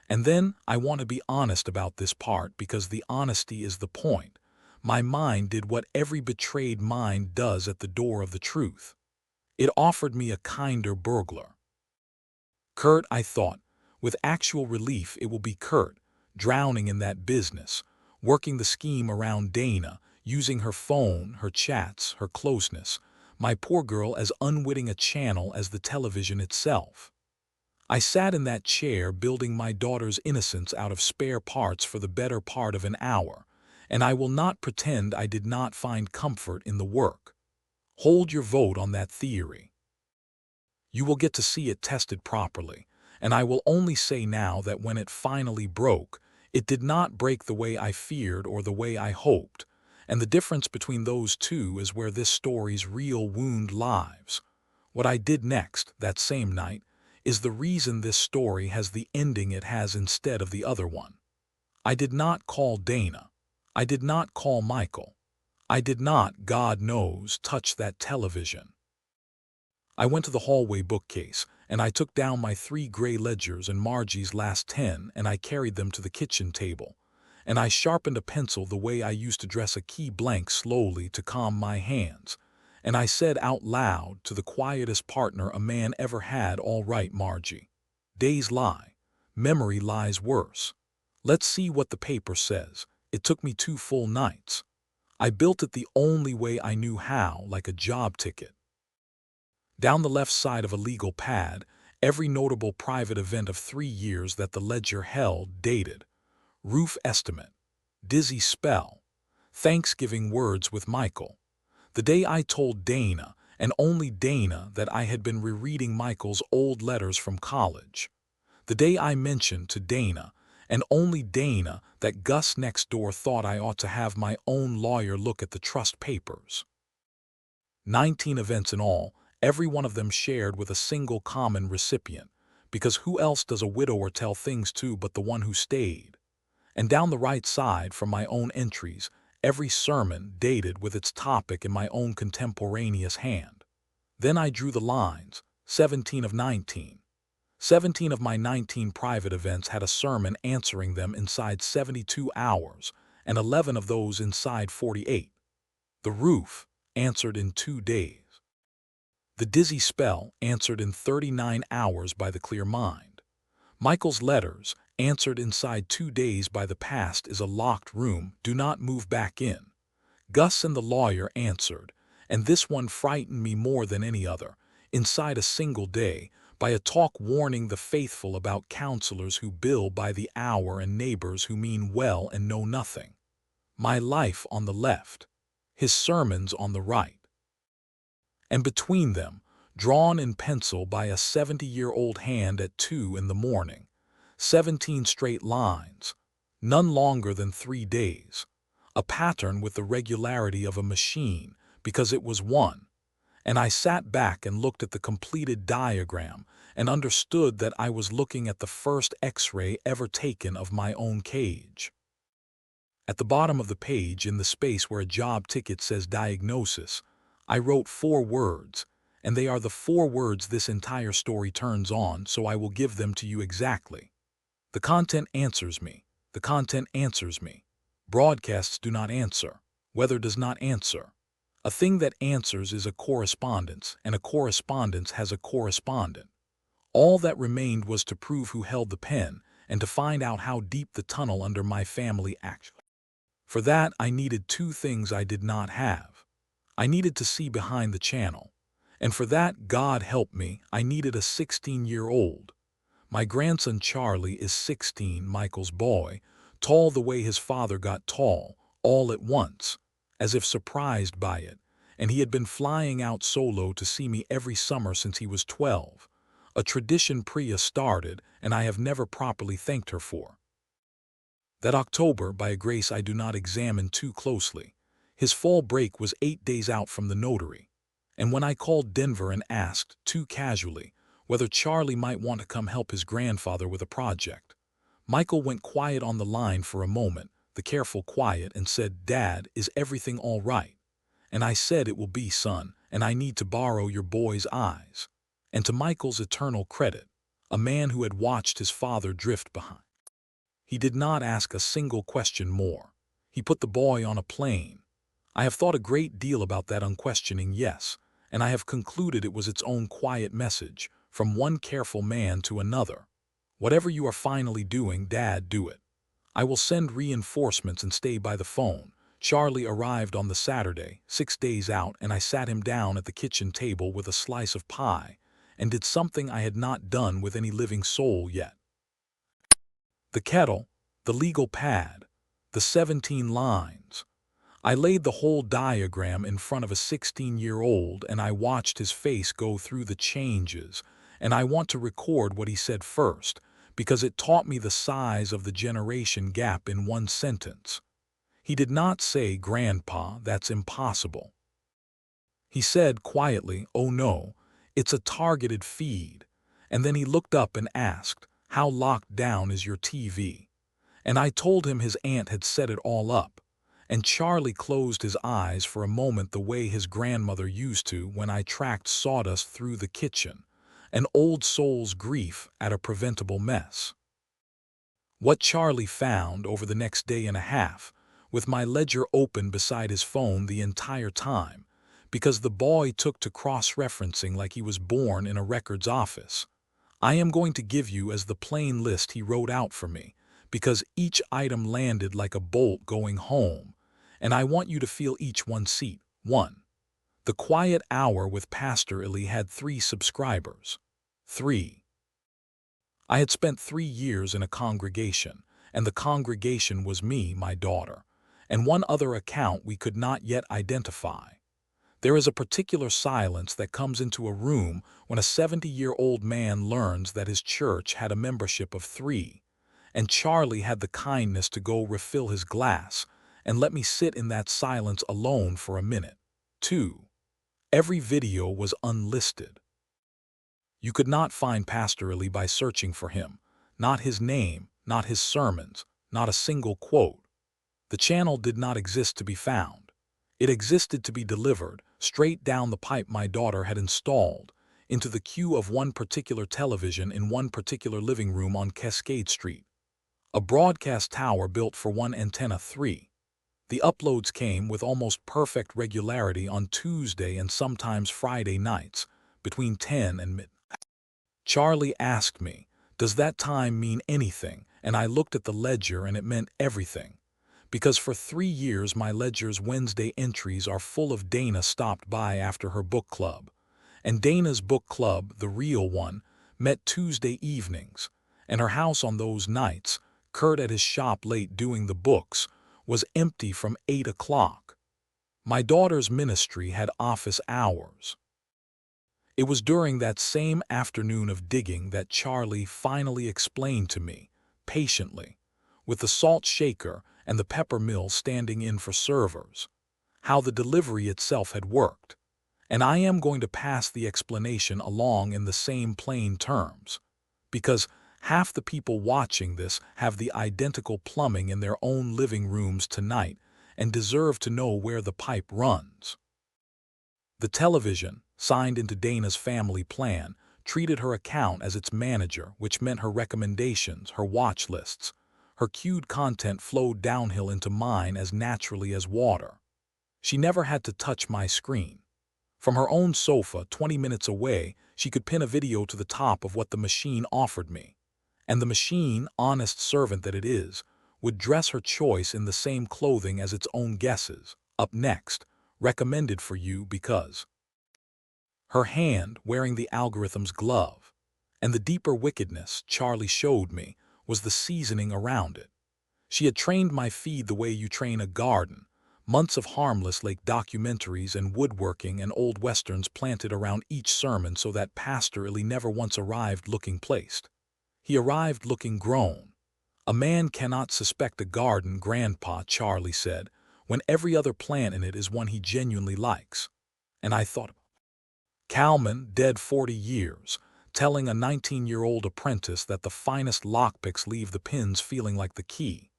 And then I want to be honest about this part because the honesty is the point. My mind did what every betrayed mind does at the door of the truth. It offered me a kinder burglar. Kurt, I thought, with actual relief it will be Kurt, drowning in that business, working the scheme around Dana, using her phone, her chats, her closeness, my poor girl as unwitting a channel as the television itself. I sat in that chair building my daughter's innocence out of spare parts for the better part of an hour, and I will not pretend I did not find comfort in the work. Hold your vote on that theory. You will get to see it tested properly, and I will only say now that when it finally broke, it did not break the way I feared or the way I hoped, and the difference between those two is where this story's real wound lies. What I did next, that same night, is the reason this story has the ending it has instead of the other one. I did not call Dana. I did not call Michael. I did not, God knows, touch that television. I went to the hallway bookcase, and I took down my 3 gray ledgers and Margie's last 10, and I carried them to the kitchen table. And I sharpened a pencil the way I used to dress a key blank slowly to calm my hands. And I said out loud to the quietest partner a man ever had, "All right, Margie. Days lie. Memory lies worse. Let's see what the paper says." It took me 2 full nights. I built it the only way I knew how, like a job ticket. Down the left side of a legal pad, every notable private event of 3 years that the ledger held dated. Roof estimate. Dizzy spell. Thanksgiving words with Michael. The day I told Dana, and only Dana, that I had been rereading Michael's old letters from college. The day I mentioned to Dana, and only Dana, that Gus next door thought I ought to have my own lawyer look at the trust papers. 19 events in all, every one of them shared with a single common recipient, because who else does a widower tell things to but the one who stayed? And down the right side from my own entries, every sermon dated with its topic in my own contemporaneous hand. Then I drew the lines, 17 of 19. 17 of my 19 private events had a sermon answering them inside 72 hours, and 11 of those inside 48. The roof answered in 2 days. The dizzy spell answered in 39 hours by the clear mind. Michael's letters, answered inside 2 days by the past is a locked room, do not move back in. Gus and the lawyer answered, and this one frightened me more than any other, inside a single day, by a talk warning the faithful about counselors who bill by the hour and neighbors who mean well and know nothing. My life on the left, his sermons on the right. And between them, drawn in pencil by a 70-year-old hand at 2 in the morning, 17 straight lines, none longer than 3 days, a pattern with the regularity of a machine because it was one, and I sat back and looked at the completed diagram and understood that I was looking at the first X-ray ever taken of my own cage. At the bottom of the page, in the space where a job ticket says diagnosis, I wrote 4 words, and they are the 4 words this entire story turns on, so I will give them to you exactly. The content answers me. The content answers me. Broadcasts do not answer. Weather does not answer. A thing that answers is a correspondence, and a correspondence has a correspondent. All that remained was to prove who held the pen, and to find out how deep the tunnel under my family actually. For that, I needed 2 things I did not have. I needed to see behind the channel. And for that, God help me, I needed a 16-year-old. My grandson Charlie is 16, Michael's boy, tall the way his father got tall, all at once, as if surprised by it, and he had been flying out solo to see me every summer since he was 12, a tradition Priya started and I have never properly thanked her for. That October, by a grace I do not examine too closely, his fall break was 8 days out from the notary, and when I called Denver and asked, too casually, whether Charlie might want to come help his grandfather with a project, Michael went quiet on the line for a moment, the careful quiet, and said, "Dad, is everything all right?" And I said, "It will be, son, and I need to borrow your boy's eyes." And to Michael's eternal credit, a man who had watched his father drift behind, he did not ask a single question more. He put the boy on a plane. I have thought a great deal about that unquestioning yes, and I have concluded it was its own quiet message, from one careful man to another. Whatever you are finally doing, Dad, do it. I will send reinforcements and stay by the phone. Charlie arrived on the Saturday, 6 days out, and I sat him down at the kitchen table with a slice of pie, and did something I had not done with any living soul yet. The kettle, the legal pad, the 17 lines. I laid the whole diagram in front of a 16-year-old and I watched his face go through the changes, and I want to record what he said first, because it taught me the size of the generation gap in one sentence. He did not say, "Grandpa, that's impossible." He said quietly, "Oh no, it's a targeted feed, And then he looked up and asked, "How locked down is your TV?" And I told him his aunt had set it all up. And Charlie closed his eyes for a moment the way his grandmother used to when I tracked sawdust through the kitchen, an old soul's grief at a preventable mess. What Charlie found over the next day and a half, with my ledger open beside his phone the entire time, because the boy took to cross-referencing like he was born in a records office, I am going to give you as the plain list he wrote out for me, because each item landed like a bolt going home, and I want you to feel each one seat. 1. The quiet hour with Pastor Illy had 3 subscribers. 3. I had spent 3 years in a congregation, and the congregation was me, my daughter, and one other account we could not yet identify. There is a particular silence that comes into a room when a 70-year-old man learns that his church had a membership of 3, and Charlie had the kindness to go refill his glass and let me sit in that silence alone for a minute. 2. Every video was unlisted. You could not find Pastor Illy by searching for him, not his name, not his sermons, not a single quote. The channel did not exist to be found. It existed to be delivered, straight down the pipe my daughter had installed, into the queue of one particular television in one particular living room on Cascade Street. A broadcast tower built for one antenna. 3. The uploads came with almost perfect regularity on Tuesday and sometimes Friday nights, between 10 and midnight. Charlie asked me, "Does that time mean anything?" And I looked at the ledger and it meant everything. Because for 3 years my ledger's Wednesday entries are full of Dana stopped by after her book club. And Dana's book club, the real one, met Tuesday evenings. And her house on those nights, Kurt at his shop late doing the books, was empty from 8 o'clock. My daughter's ministry had office hours. It was during that same afternoon of digging that Charlie finally explained to me, patiently, with the salt shaker and the pepper mill standing in for servers, how the delivery itself had worked. And I am going to pass the explanation along in the same plain terms, because half the people watching this have the identical plumbing in their own living rooms tonight and deserve to know where the pipe runs. The television, signed into Dana's family plan, treated her account as its manager, which meant her recommendations, her watch lists, her queued content flowed downhill into mine as naturally as water. She never had to touch my screen. From her own sofa 20 minutes away, she could pin a video to the top of what the machine offered me. And the machine, honest servant that it is, would dress her choice in the same clothing as its own guesses. Up next, recommended for you because. Her hand wearing the algorithm's glove. And the deeper wickedness Charlie showed me was the seasoning around it. She had trained my feed the way you train a garden. Months of harmless like documentaries and woodworking and old westerns planted around each sermon so that Pastor Illy never once arrived looking placed. He arrived looking grown. A man cannot suspect a garden, Grandpa, Charlie said, when every other plant in it is one he genuinely likes. And I thought, Calman, dead 40 years, telling a 19-year-old apprentice that the finest lockpicks leave the pins feeling like the key.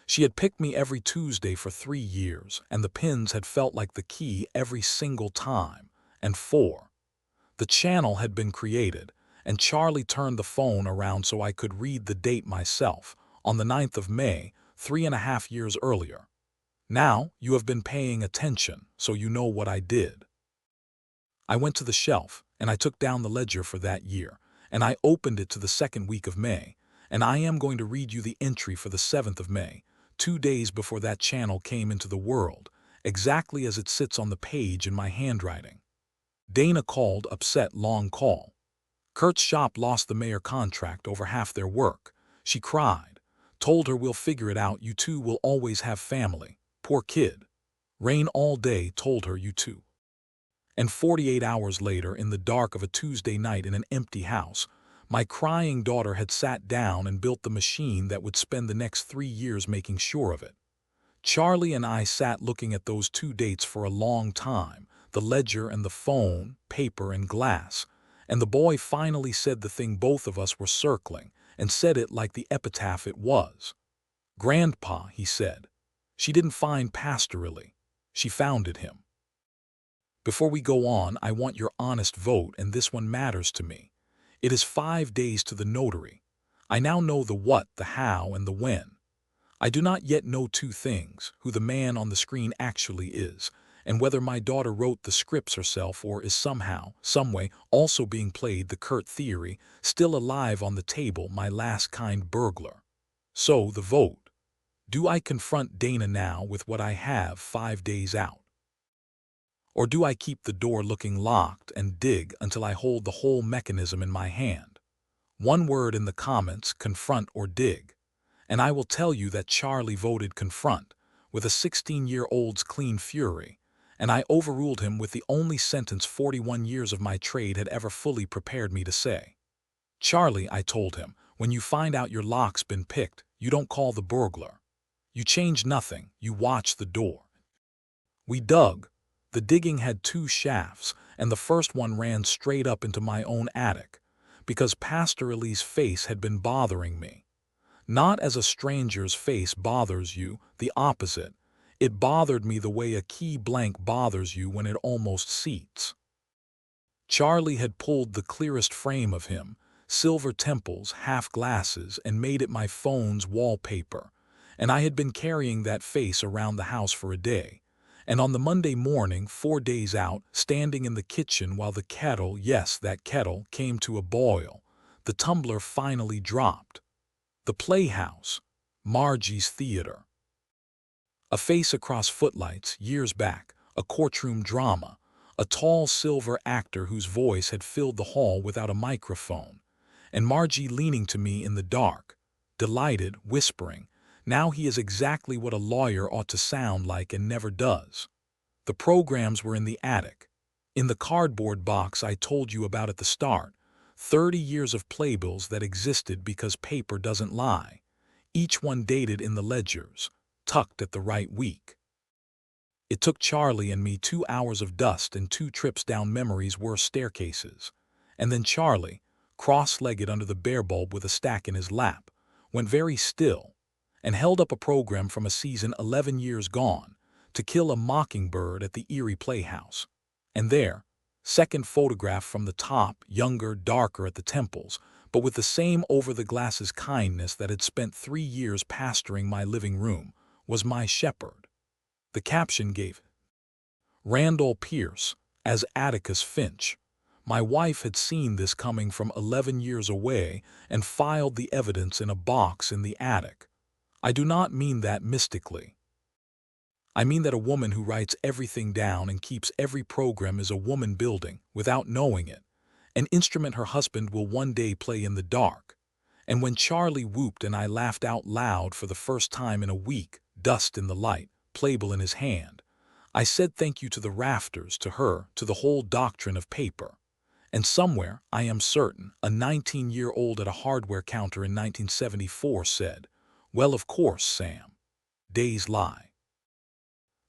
She had picked me every Tuesday for 3 years, and the pins had felt like the key every single time. And 4. The channel had been created, and Charlie turned the phone around so I could read the date myself, on the 9th of May, 3.5 years earlier. Now, you have been paying attention, so you know what I did. I went to the shelf, and I took down the ledger for that year, and I opened it to the 2nd week of May, and I am going to read you the entry for the 7th of May, 2 days before that channel came into the world, exactly as it sits on the page in my handwriting. Dana called, upset, long call. Kurt's shop lost the mayor contract over half their work. She cried. Told her we'll figure it out, you two will always have family. Poor kid. Rain all day, told her you two. And 48 hours later, in the dark of a Tuesday night in an empty house, my crying daughter had sat down and built the machine that would spend the next 3 years making sure of it. Charlie and I sat looking at those 2 dates for a long time, the ledger and the phone, paper and glass, and the boy finally said the thing both of us were circling, and said it like the epitaph it was. "Grandpa," he said, "she didn't find pastorally. She founded him." Before we go on, I want your honest vote, and this one matters to me. It is 5 days to the notary. I now know the what, the how, and the when. I do not yet know two things: who the man on the screen actually is, and whether my daughter wrote the scripts herself or is somehow, someway, also being played the Kurt theory, still alive on the table, my last kind burglar. So, the vote. Do I confront Dana now with what I have 5 days out? Or do I keep the door looking locked and dig until I hold the whole mechanism in my hand? One word in the comments: confront or dig. And I will tell you that Charlie voted confront, with a 16-year-old's clean fury, and I overruled him with the only sentence 41 years of my trade had ever fully prepared me to say. "Charlie," I told him, "when you find out your lock's been picked, you don't call the burglar. You change nothing, you watch the door." We dug. The digging had 2 shafts, and the first one ran straight up into my own attic, because Pastor Ellie's face had been bothering me. Not as a stranger's face bothers you, the opposite. It bothered me the way a key blank bothers you when it almost seats. Charlie had pulled the clearest frame of him, silver temples, half glasses, and made it my phone's wallpaper, and I had been carrying that face around the house for a day. And on the Monday morning, 4 days out, standing in the kitchen while the kettle, yes, that kettle, came to a boil, the tumbler finally dropped. The playhouse, Margie's theater. A face across footlights, years back, a courtroom drama, a tall silver actor whose voice had filled the hall without a microphone, and Margie leaning to me in the dark, delighted, whispering, "Now he is exactly what a lawyer ought to sound like and never does." The programs were in the attic. In the cardboard box I told you about at the start, 30 years of playbills that existed because paper doesn't lie, each one dated in the ledgers, tucked at the right week. It took Charlie and me 2 hours of dust and 2 trips down memory's worst staircases. And then Charlie, cross-legged under the bare bulb with a stack in his lap, went very still and held up a program from a season 11 years gone, To Kill a Mockingbird at the Erie Playhouse. And there, second photograph from the top, younger, darker at the temples, but with the same over-the-glasses kindness that had spent 3 years pastoring my living room, was my shepherd. The caption gave, "Randall Pierce, as Atticus Finch." My wife had seen this coming from 11 years away and filed the evidence in a box in the attic. I do not mean that mystically. I mean that a woman who writes everything down and keeps every program is a woman building, without knowing it, an instrument her husband will one day play in the dark. And when Charlie whooped and I laughed out loud for the first time in a week, dust in the light, playbill in his hand, I said thank you to the rafters, to her, to the whole doctrine of paper. And somewhere, I am certain, a 19-year-old at a hardware counter in 1974 said, "Well, of course, Sam. Days lie."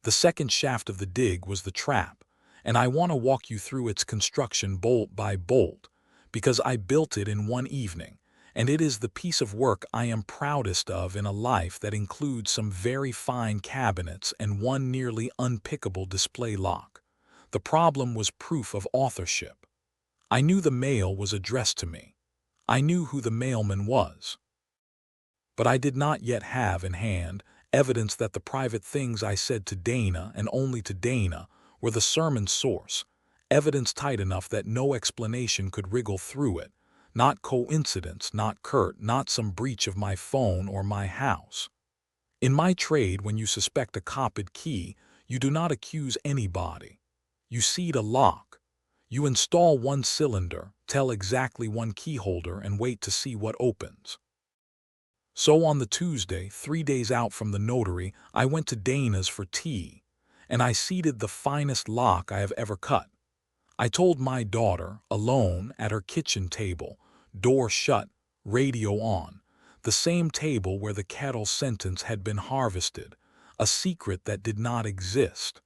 The second shaft of the dig was the trap, and I want to walk you through its construction bolt by bolt, because I built it in one evening, and it is the piece of work I am proudest of in a life that includes some very fine cabinets and one nearly unpickable display lock. The problem was proof of authorship. I knew the mail was addressed to me. I knew who the mailman was. But I did not yet have in hand evidence that the private things I said to Dana, and only to Dana, were the sermon's source, evidence tight enough that no explanation could wriggle through it, not coincidence, not Kurt, not some breach of my phone or my house. In my trade, when you suspect a copied key, you do not accuse anybody. You seed a lock. You install one cylinder, tell exactly one keyholder, and wait to see what opens. So on the Tuesday, 3 days out from the notary, I went to Dana's for tea, and I seeded the finest lock I have ever cut. I told my daughter, alone, at her kitchen table, door shut, radio on, the same table where the cattle sentence had been harvested, a secret that did not exist.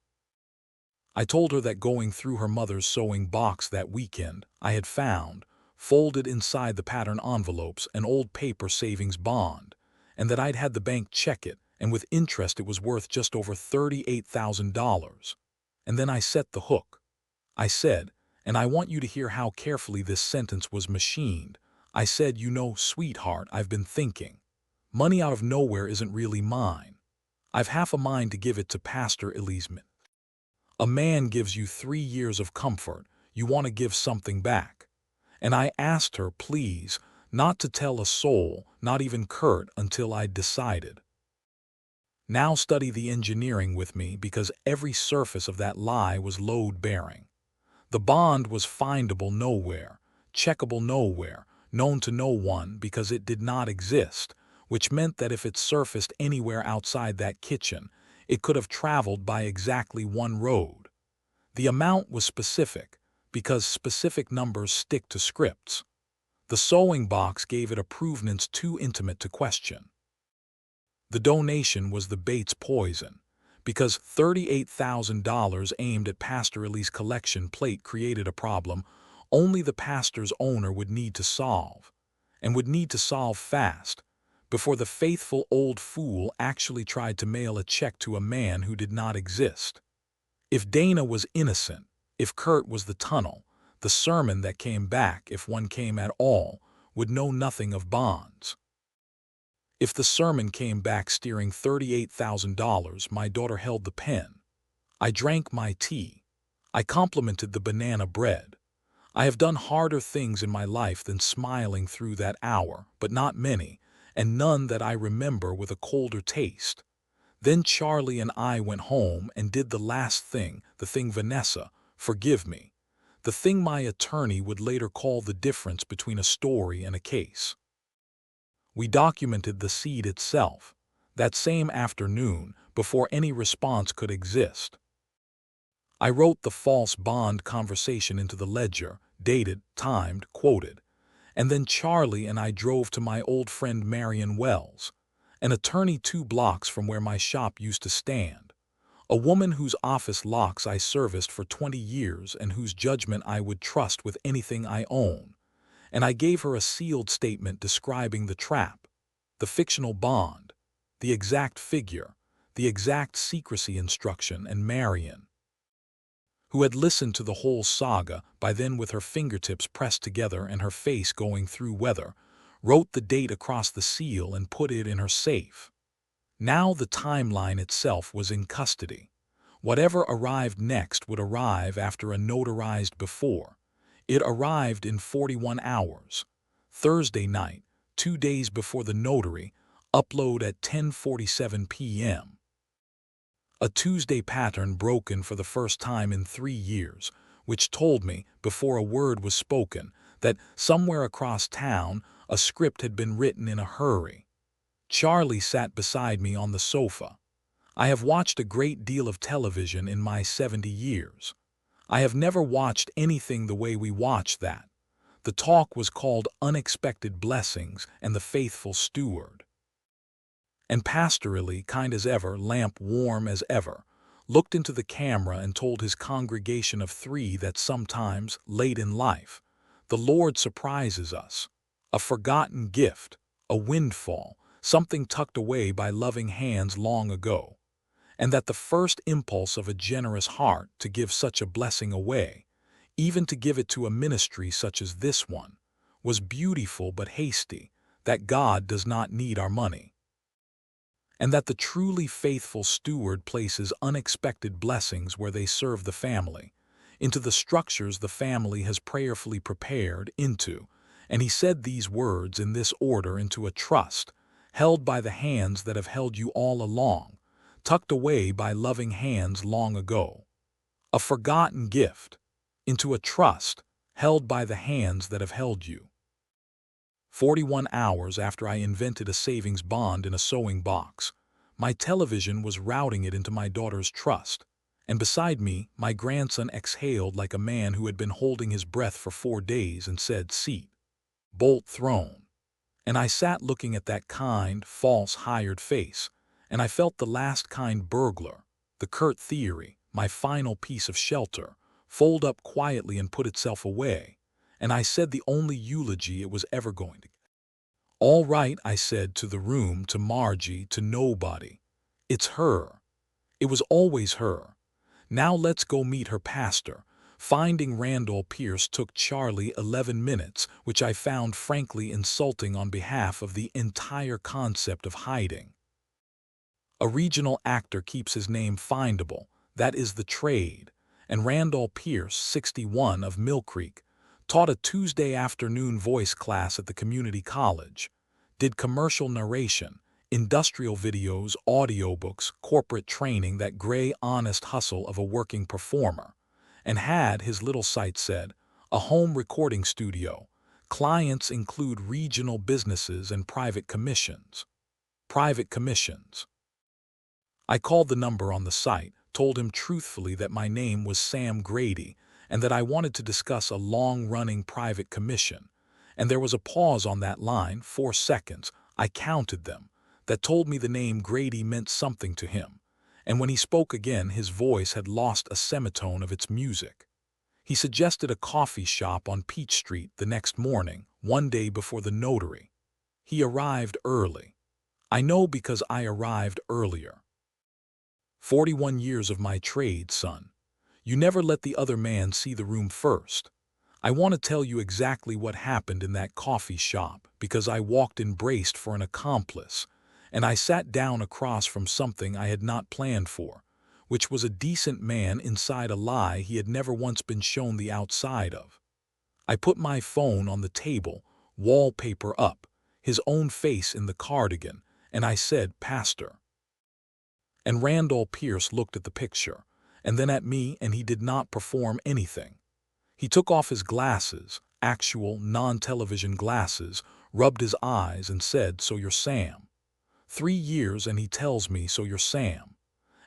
I told her that going through her mother's sewing box that weekend, I had found, folded inside the pattern envelopes, an old paper savings bond, and that I'd had the bank check it, and with interest it was worth just over $38,000. And then I set the hook. I said, and I want you to hear how carefully this sentence was machined. I said, you know, sweetheart, I've been thinking. Money out of nowhere isn't really mine. I've half a mind to give it to Pastor Elizabeth. A man gives you 3 years of comfort. You want to give something back. And I asked her, please, not to tell a soul, not even Kurt, until I'd decided. Now study the engineering with me, because every surface of that lie was load-bearing. The bond was findable nowhere, checkable nowhere, known to no one because it did not exist, which meant that if it surfaced anywhere outside that kitchen, it could have traveled by exactly one road. The amount was specific, because specific numbers stick to scripts. The sewing box gave it a provenance too intimate to question. The donation was the bait's poison, because $38,000 aimed at Pastor Ellie's collection plate created a problem only the pastor's owner would need to solve, and would need to solve fast, before the faithful old fool actually tried to mail a check to a man who did not exist. If Dana was innocent, if Kurt was the tunnel, the sermon that came back, if one came at all, would know nothing of bonds. If the sermon came back steering $38,000, my daughter held the pen. I drank my tea. I complimented the banana bread. I have done harder things in my life than smiling through that hour, but not many, and none that I remember with a colder taste. Then Charlie and I went home and did the last thing, the thing Vanessa, forgive me, the thing my attorney would later call the difference between a story and a case. We documented the seed itself, that same afternoon, before any response could exist. I wrote the false bond conversation into the ledger, dated, timed, quoted, and then Charlie and I drove to my old friend Marion Wells, an attorney 2 blocks from where my shop used to stand, a woman whose office locks I serviced for 20 years and whose judgment I would trust with anything I own, and I gave her a sealed statement describing the trap, the fictional bond, the exact figure, the exact secrecy instruction, and Marion, who had listened to the whole saga, by then with her fingertips pressed together and her face going through weather, wrote the date across the seal and put it in her safe. Now the timeline itself was in custody. Whatever arrived next would arrive after a notarized before. It arrived in 41 hours. Thursday night, 2 days before the notary, upload at 10:47 p.m. A Tuesday pattern broken for the first time in 3 years, which told me, before a word was spoken, that somewhere across town a script had been written in a hurry. Charlie sat beside me on the sofa. I have watched a great deal of television in my 70 years. I have never watched anything the way we watched that. The talk was called Unexpected Blessings and the Faithful Steward. And pastorally, kind as ever, lamp warm as ever, looked into the camera and told his congregation of 3 that sometimes, late in life, the Lord surprises us. A forgotten gift, a windfall, something tucked away by loving hands long ago. And that the first impulse of a generous heart to give such a blessing away, even to give it to a ministry such as this one, was beautiful but hasty, that God does not need our money. And that the truly faithful steward places unexpected blessings where they serve the family, into the structures the family has prayerfully prepared into, and he said these words in this order, into a trust, held by the hands that have held you all along, tucked away by loving hands long ago. A forgotten gift, into a trust, held by the hands that have held you. 41 hours after I invented a savings bond in a sewing box, my television was routing it into my daughter's trust, and beside me, my grandson exhaled like a man who had been holding his breath for 4 days and said, "Seat, bolt thrown." And I sat looking at that kind, false, hired face, and I felt the last kind burglar, the Kurt theory, my final piece of shelter, fold up quietly and put itself away, and I said the only eulogy it was ever going to. All right, I said to the room, to Margie, to nobody. It's her. It was always her. Now let's go meet her pastor. Finding Randall Pierce took Charlie 11 minutes, which I found frankly insulting on behalf of the entire concept of hiding. A regional actor keeps his name findable, that is the trade, and Randall Pierce, 61, of Mill Creek, taught a Tuesday afternoon voice class at the community college, did commercial narration, industrial videos, audiobooks, corporate training, that gray, honest hustle of a working performer, and had, his little site said, a home recording studio. Clients include regional businesses and private commissions. Private commissions. I called the number on the site, told him truthfully that my name was Sam Grady and that I wanted to discuss a long-running private commission, and there was a pause on that line, 4 seconds, I counted them, that told me the name Grady meant something to him, and when he spoke again his voice had lost a semitone of its music. He suggested a coffee shop on Peach Street the next morning, one day before the notary. He arrived early. I know because I arrived earlier. 41 years of my trade, son. You never let the other man see the room first. I want to tell you exactly what happened in that coffee shop because I walked in braced for an accomplice, and I sat down across from something I had not planned for, which was a decent man inside a lie he had never once been shown the outside of. I put my phone on the table, wallpaper up, his own face in the cardigan, and I said, "Pastor." And Randall Pierce looked at the picture, and then at me, and he did not perform anything. He took off his glasses, actual, non-television glasses, rubbed his eyes and said, "So you're Sam." 3 years and he tells me, "So you're Sam."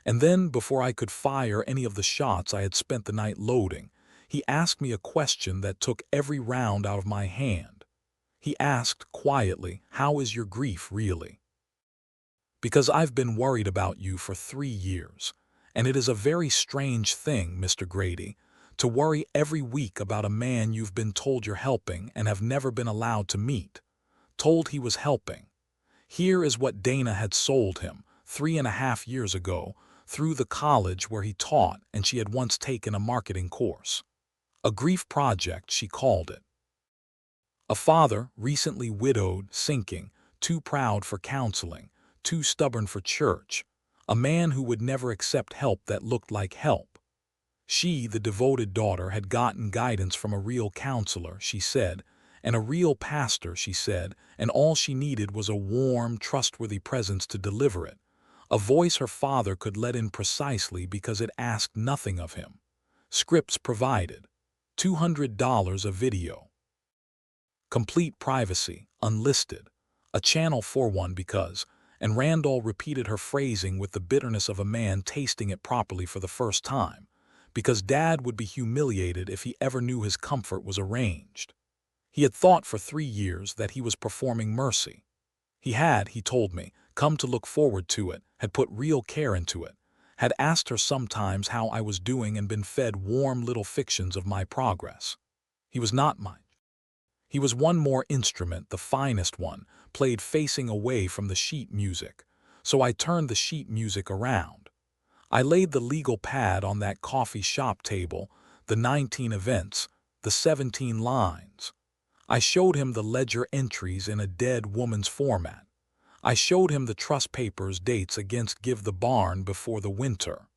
And then, before I could fire any of the shots I had spent the night loading, he asked me a question that took every round out of my hand. He asked, quietly, "How is your grief, really?" Because I've been worried about you for 3 years, and it is a very strange thing, Mr. Grady, to worry every week about a man you've been told you're helping and have never been allowed to meet. Told he was helping. Here is what Dana had sold him 3.5 years ago through the college where he taught, and she had once taken a marketing course. A grief project, she called it. A father, recently widowed, sinking, too proud for counseling, too stubborn for church, a man who would never accept help that looked like help. She, the devoted daughter, had gotten guidance from a real counselor, she said, and a real pastor, she said, and all she needed was a warm, trustworthy presence to deliver it, a voice her father could let in precisely because it asked nothing of him. Scripts provided. $200 a video. Complete privacy, unlisted. A channel for one because, and Randall repeated her phrasing with the bitterness of a man tasting it properly for the first time, because Dad would be humiliated if he ever knew his comfort was arranged. He had thought for 3 years that he was performing mercy. He had, he told me, come to look forward to it, had put real care into it, had asked her sometimes how I was doing and been fed warm little fictions of my progress. He was not mine. He was one more instrument, the finest one, played facing away from the sheet music, so I turned the sheet music around. I laid the legal pad on that coffee shop table, the 19 events, the 17 lines. I showed him the ledger entries in a dead woman's format. I showed him the trust papers dates against Give the Barn before the winter.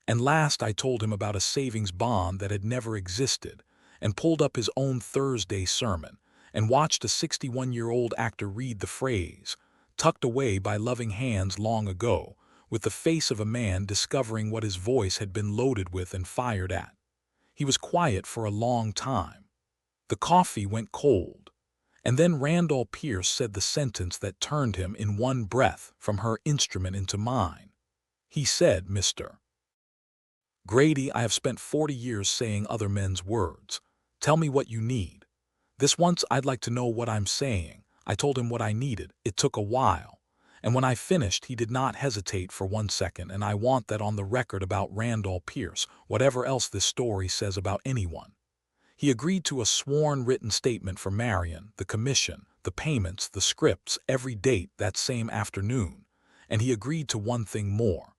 And last I told him about a savings bond that had never existed, and pulled up his own Thursday sermon, and watched a 61-year-old actor read the phrase, tucked away by loving hands long ago, with the face of a man discovering what his voice had been loaded with and fired at. He was quiet for a long time. The coffee went cold, and then Randall Pierce said the sentence that turned him in one breath from her instrument into mine. He said, "Mr. Grady, I have spent 40 years saying other men's words. Tell me what you need. This once I'd like to know what I'm saying." I told him what I needed. It took a while. And when I finished, he did not hesitate for 1 second, and I want that on the record about Randall Pierce, whatever else this story says about anyone. He agreed to a sworn written statement for Marion, the commission, the payments, the scripts, every date that same afternoon, and he agreed to one thing more.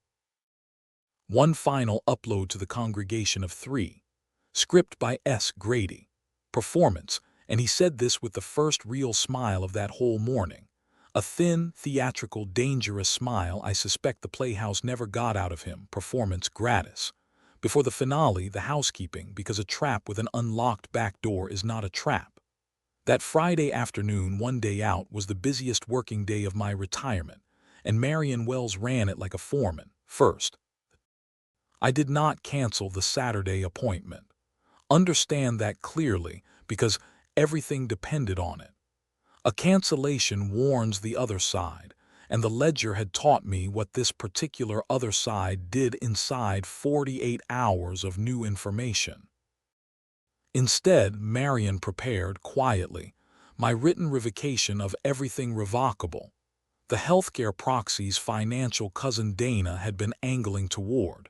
One final upload to the congregation of 3. Script by S. Grady. Performance, and he said this with the first real smile of that whole morning. A thin, theatrical, dangerous smile I suspect the playhouse never got out of him, performance gratis. Before the finale, the housekeeping, because a trap with an unlocked back door is not a trap. That Friday afternoon, one day out, was the busiest working day of my retirement, and Marion Wells ran it like a foreman. First, I did not cancel the Saturday appointment. Understand that clearly, because everything depended on it. A cancellation warns the other side, and the ledger had taught me what this particular other side did inside 48 hours of new information. Instead, Marion prepared, quietly, my written revocation of everything revocable. The healthcare proxy's financial cousin Dana had been angling toward.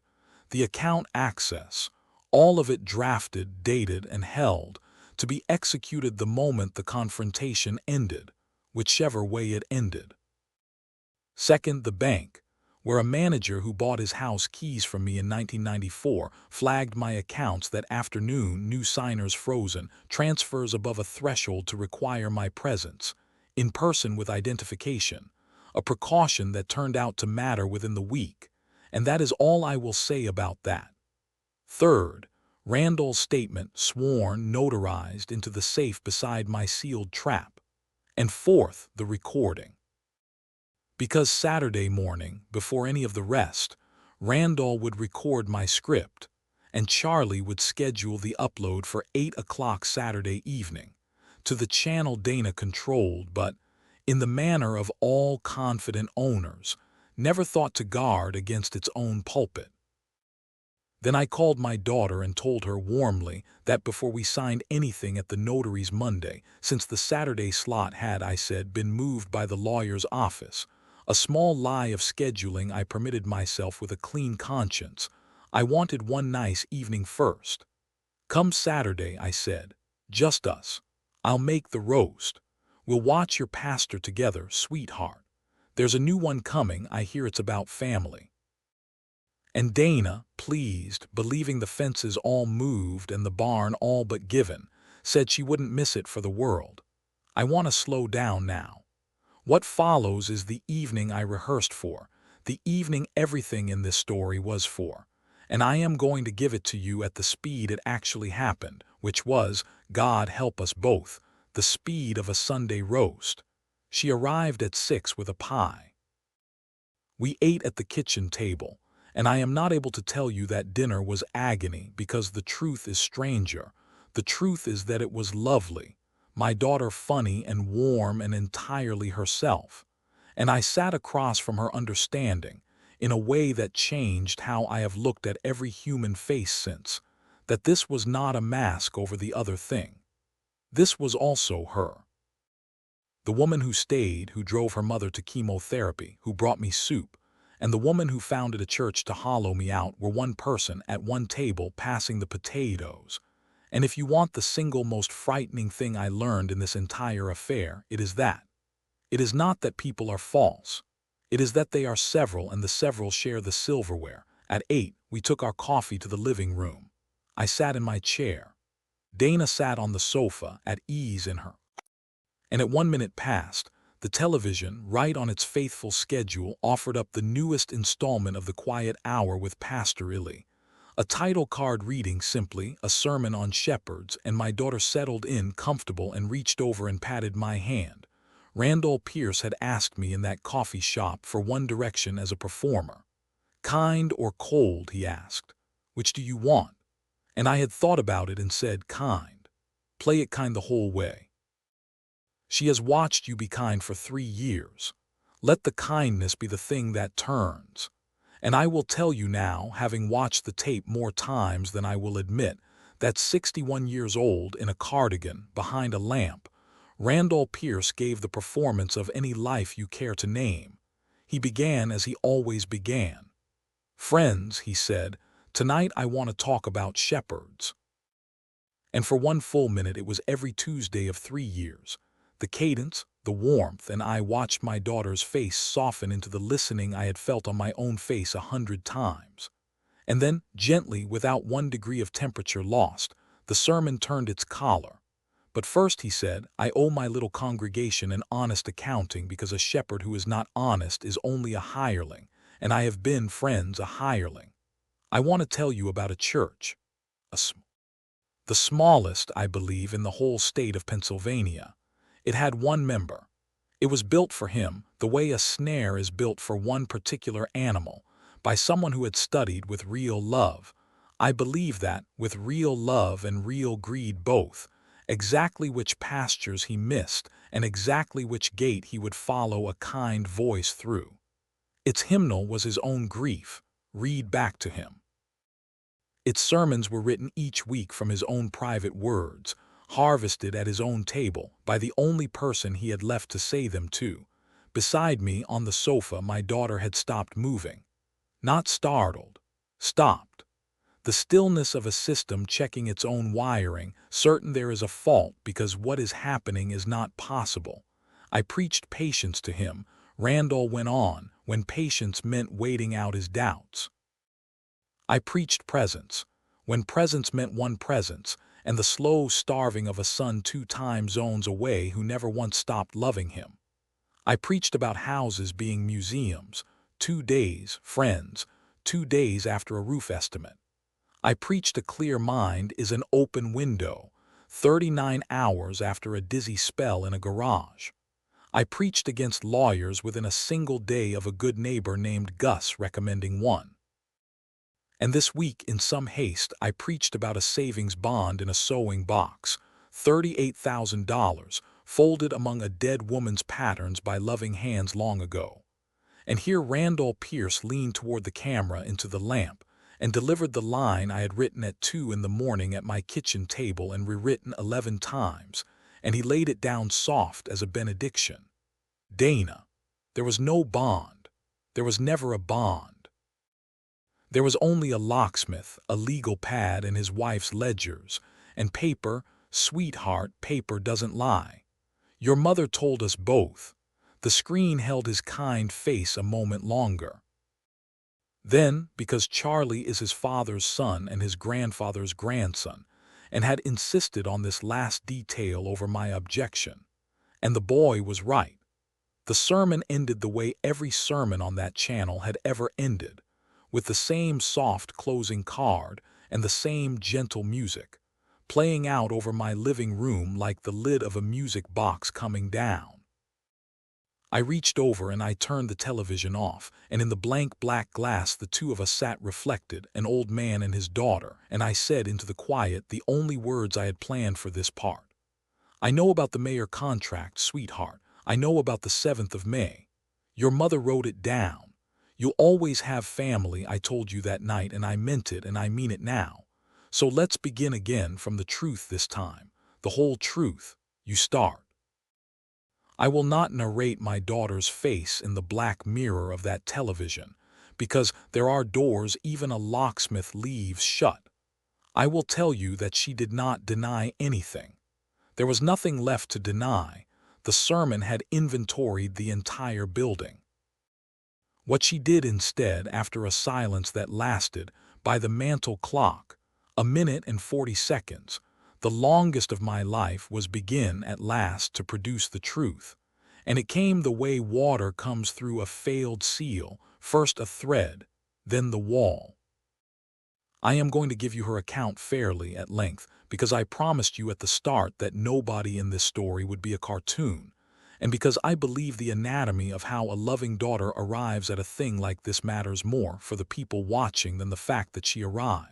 The account access, all of it drafted, dated, and held, to be executed the moment the confrontation ended, whichever way it ended. Second, the bank, where a manager who bought his house keys from me in 1994 flagged my accounts that afternoon, new signers frozen, transfers above a threshold to require my presence, in person with identification, a precaution that turned out to matter within the week, and that is all I will say about that. Third, Randall's statement, sworn, notarized into the safe beside my sealed trap. And fourth, the recording. Because Saturday morning, before any of the rest, Randall would record my script, and Charlie would schedule the upload for 8 o'clock Saturday evening, to the channel Dana controlled, but, in the manner of all confident owners, never thought to guard against its own pulpit. Then I called my daughter and told her warmly that before we signed anything at the notary's Monday, since the Saturday slot had, I said, been moved by the lawyer's office, a small lie of scheduling I permitted myself with a clean conscience, I wanted one nice evening first. Come Saturday, I said, just us. I'll make the roast. We'll watch your pastor together, sweetheart. There's a new one coming, I hear it's about family. And Dana, pleased, believing the fences all moved and the barn all but given, said she wouldn't miss it for the world. I want to slow down now. What follows is the evening I rehearsed for, the evening everything in this story was for, and I am going to give it to you at the speed it actually happened, which was, God help us both, the speed of a Sunday roast. She arrived at 6 with a pie. We ate at the kitchen table, and I am not able to tell you that dinner was agony because the truth is stranger. The truth is that it was lovely, my daughter funny and warm and entirely herself, and I sat across from her understanding in a way that changed how I have looked at every human face since, that this was not a mask over the other thing. This was also her. The woman who stayed, who drove her mother to chemotherapy, who brought me soup, and the woman who founded a church to hollow me out were one person at one table passing the potatoes. And if you want the single most frightening thing I learned in this entire affair, it is that. It is not that people are false. It is that they are several, and the several share the silverware. At 8, we took our coffee to the living room. I sat in my chair. Dana sat on the sofa, at ease in her. And at 1 minute past, the television, right on its faithful schedule, offered up the newest installment of The Quiet Hour with Pastor Illy. A title card reading simply, a sermon on shepherds, and my daughter settled in, comfortable, and reached over and patted my hand. Randall Pierce had asked me in that coffee shop for one direction as a performer. Kind or cold, he asked. Which do you want? And I had thought about it and said, kind. Play it kind the whole way. She has watched you be kind for 3 years. Let the kindness be the thing that turns. And I will tell you now, having watched the tape more times than I will admit, that 61 years old in a cardigan behind a lamp, Randall Pierce gave the performance of any life you care to name. He began as he always began. "Friends," he said, "tonight I want to talk about shepherds." And for one full minute it was every Tuesday of 3 years. The cadence, the warmth, and I watched my daughter's face soften into the listening I had felt on my own face 100 times. And then, gently, without 1 degree of temperature lost, the sermon turned its collar. "But first," he said, "I owe my little congregation an honest accounting, because a shepherd who is not honest is only a hireling, and I have been, friends, a hireling. I want to tell you about a church. A sm- the smallest, I believe, in the whole state of Pennsylvania. It had 1 member. It was built for him, the way a snare is built for one particular animal, by someone who had studied with real love. I believe that, with real love and real greed both, exactly which pastures he missed and exactly which gate he would follow a kind voice through. Its hymnal was his own grief, read back to him. Its sermons were written each week from his own private words, harvested at his own table by the only person he had left to say them to. Beside me on the sofa my daughter had stopped moving. Not startled. Stopped. The stillness of a system checking its own wiring, certain there is a fault because what is happening is not possible. I preached patience to him, Randall went on, when patience meant waiting out his doubts. I preached presence, when presence meant one presence, and the slow starving of a son 2 time zones away who never once stopped loving him. I preached about houses being museums, 2 days, friends, 2 days after a roof estimate. I preached a clear mind is an open window, 39 hours after a dizzy spell in a garage. I preached against lawyers within a single day of a good neighbor named Gus recommending one. And this week, in some haste, I preached about a savings bond in a sewing box, $38,000, folded among a dead woman's patterns by loving hands long ago. And here Randall Pierce leaned toward the camera into the lamp and delivered the line I had written at 2 in the morning at my kitchen table and rewritten 11 times, and he laid it down soft as a benediction. "Dana, there was no bond. There was never a bond. There was only a locksmith, a legal pad, and his wife's ledgers, and paper, sweetheart, paper doesn't lie. Your mother told us both." The screen held his kind face a moment longer. Then, because Charlie is his father's son and his grandfather's grandson, and had insisted on this last detail over my objection, and the boy was right, the sermon ended the way every sermon on that channel had ever ended, with the same soft closing card and the same gentle music, playing out over my living room like the lid of a music box coming down. I reached over and I turned the television off, and in the blank black glass the two of us sat reflected, an old man and his daughter, and I said into the quiet the only words I had planned for this part. "I know about the mayor contract, sweetheart. I know about the 7th of May. Your mother wrote it down. You'll always have family, I told you that night, and I meant it and I mean it now. So let's begin again from the truth this time, the whole truth. You start." I will not narrate my daughter's face in the black mirror of that television, because there are doors even a locksmith leaves shut. I will tell you that she did not deny anything. There was nothing left to deny. The sermon had inventoried the entire building. What she did instead, after a silence that lasted, by the mantel clock, 1 minute and 40 seconds, the longest of my life, was begin at last to produce the truth. And it came the way water comes through a failed seal, first a thread, then the wall. I am going to give you her account fairly at length, because I promised you at the start that nobody in this story would be a cartoon, and because I believe the anatomy of how a loving daughter arrives at a thing like this matters more for the people watching than the fact that she arrived.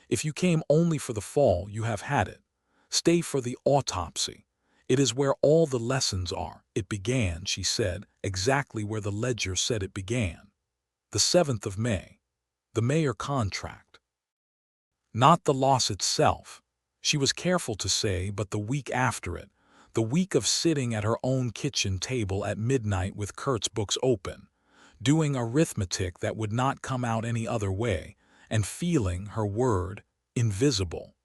If you came only for the fall, you have had it. Stay for the autopsy. It is where all the lessons are. It began, she said, exactly where the ledger said it began. The 7th of May. The mayor contract. Not the loss itself, she was careful to say, but the week after it, the week of sitting at her own kitchen table at midnight with Kurt's books open, doing arithmetic that would not come out any other way, and feeling her word invisible.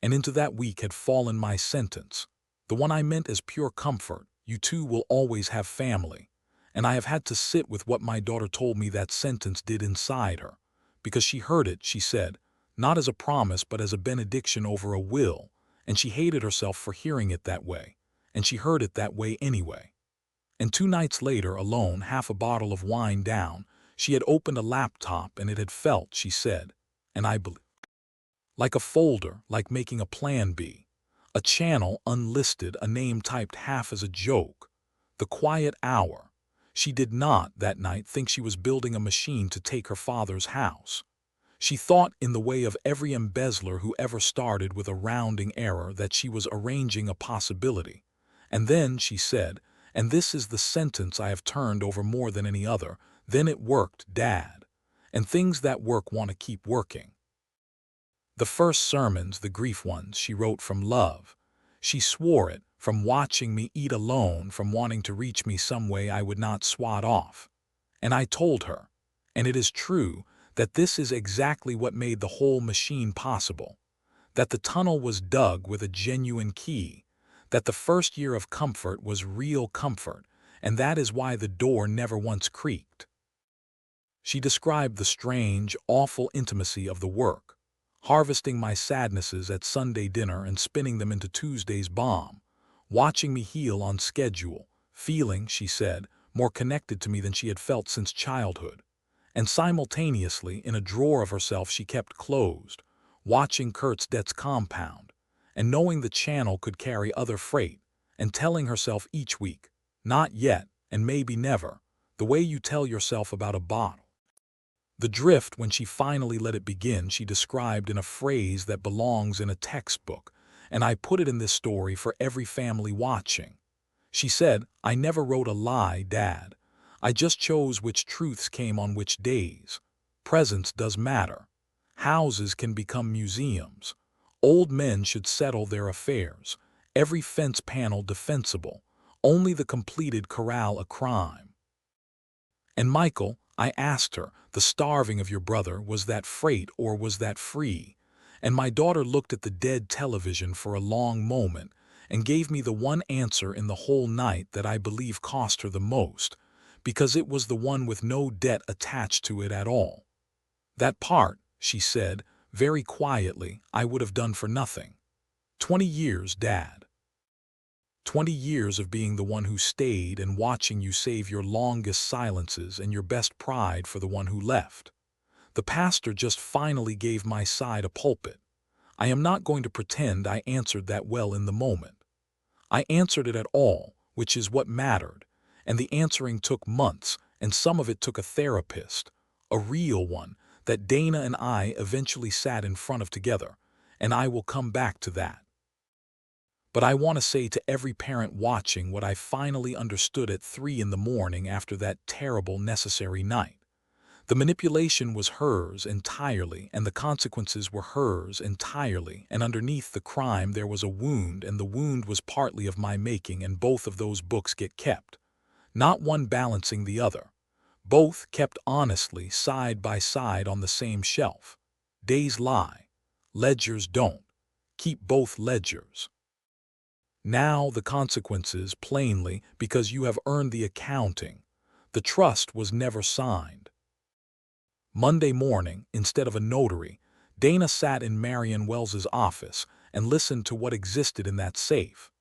And into that week had fallen my sentence, the one I meant as pure comfort: you two will always have family. And I have had to sit with what my daughter told me that sentence did inside her, because she heard it, she said, not as a promise but as a benediction over a will, and she hated herself for hearing it that way, and she heard it that way anyway. And 2 nights later, alone, half a bottle of wine down, she had opened a laptop and it had felt, she said, and I believe, like a folder, like making a plan B, a channel unlisted, a name typed half as a joke, the quiet hour. She did not, that night, think she was building a machine to take her father's house. She thought, in the way of every embezzler who ever started with a rounding error, that she was arranging a possibility. And then she said, and this is the sentence I have turned over more than any other, then it worked, Dad. And things that work want to keep working. The first sermons, the grief ones, she wrote from love. She swore it, from watching me eat alone, from wanting to reach me some way I would not swat off. And I told her, and it is true, that this is exactly what made the whole machine possible, that the tunnel was dug with a genuine key, that the first year of comfort was real comfort, and that is why the door never once creaked. She described the strange, awful intimacy of the work, harvesting my sadnesses at Sunday dinner and spinning them into Tuesday's bomb, watching me heal on schedule, feeling, she said, more connected to me than she had felt since childhood. And simultaneously, in a drawer of herself she kept closed, watching Kurt's debts compound, and knowing the channel could carry other freight, and telling herself each week, not yet, and maybe never, the way you tell yourself about a bottle. The drift, when she finally let it begin, she described in a phrase that belongs in a textbook, and I put it in this story for every family watching. She said, I never wrote a lie, Dad. I just chose which truths came on which days. Presence does matter. Houses can become museums. Old men should settle their affairs. Every fence panel defensible. Only the completed corral a crime. And Michael, I asked her, the starving of your brother, was that freight or was that free? And my daughter looked at the dead television for a long moment and gave me the one answer in the whole night that I believe cost her the most, because it was the one with no debt attached to it at all. That part, she said, very quietly, I would have done for nothing. 20 years, Dad. 20 years of being the one who stayed and watching you save your longest silences and your best pride for the one who left. The pastor just finally gave my side a pulpit. I am not going to pretend I answered that well in the moment. I answered it at all, which is what mattered, and the answering took months, and some of it took a therapist, a real one, that Dana and I eventually sat in front of together, and I will come back to that. But I want to say to every parent watching what I finally understood at 3 in the morning after that terrible necessary night. The manipulation was hers entirely, and the consequences were hers entirely, and underneath the crime there was a wound, and the wound was partly of my making, and both of those books get kept. Not one balancing the other. Both kept honestly, side by side on the same shelf. Days lie. Ledgers don't. Keep both ledgers. Now the consequences, plainly, because you have earned the accounting. The trust was never signed. Monday morning, instead of a notary, Dana sat in Marion Wells's office and listened to what existed in that safe.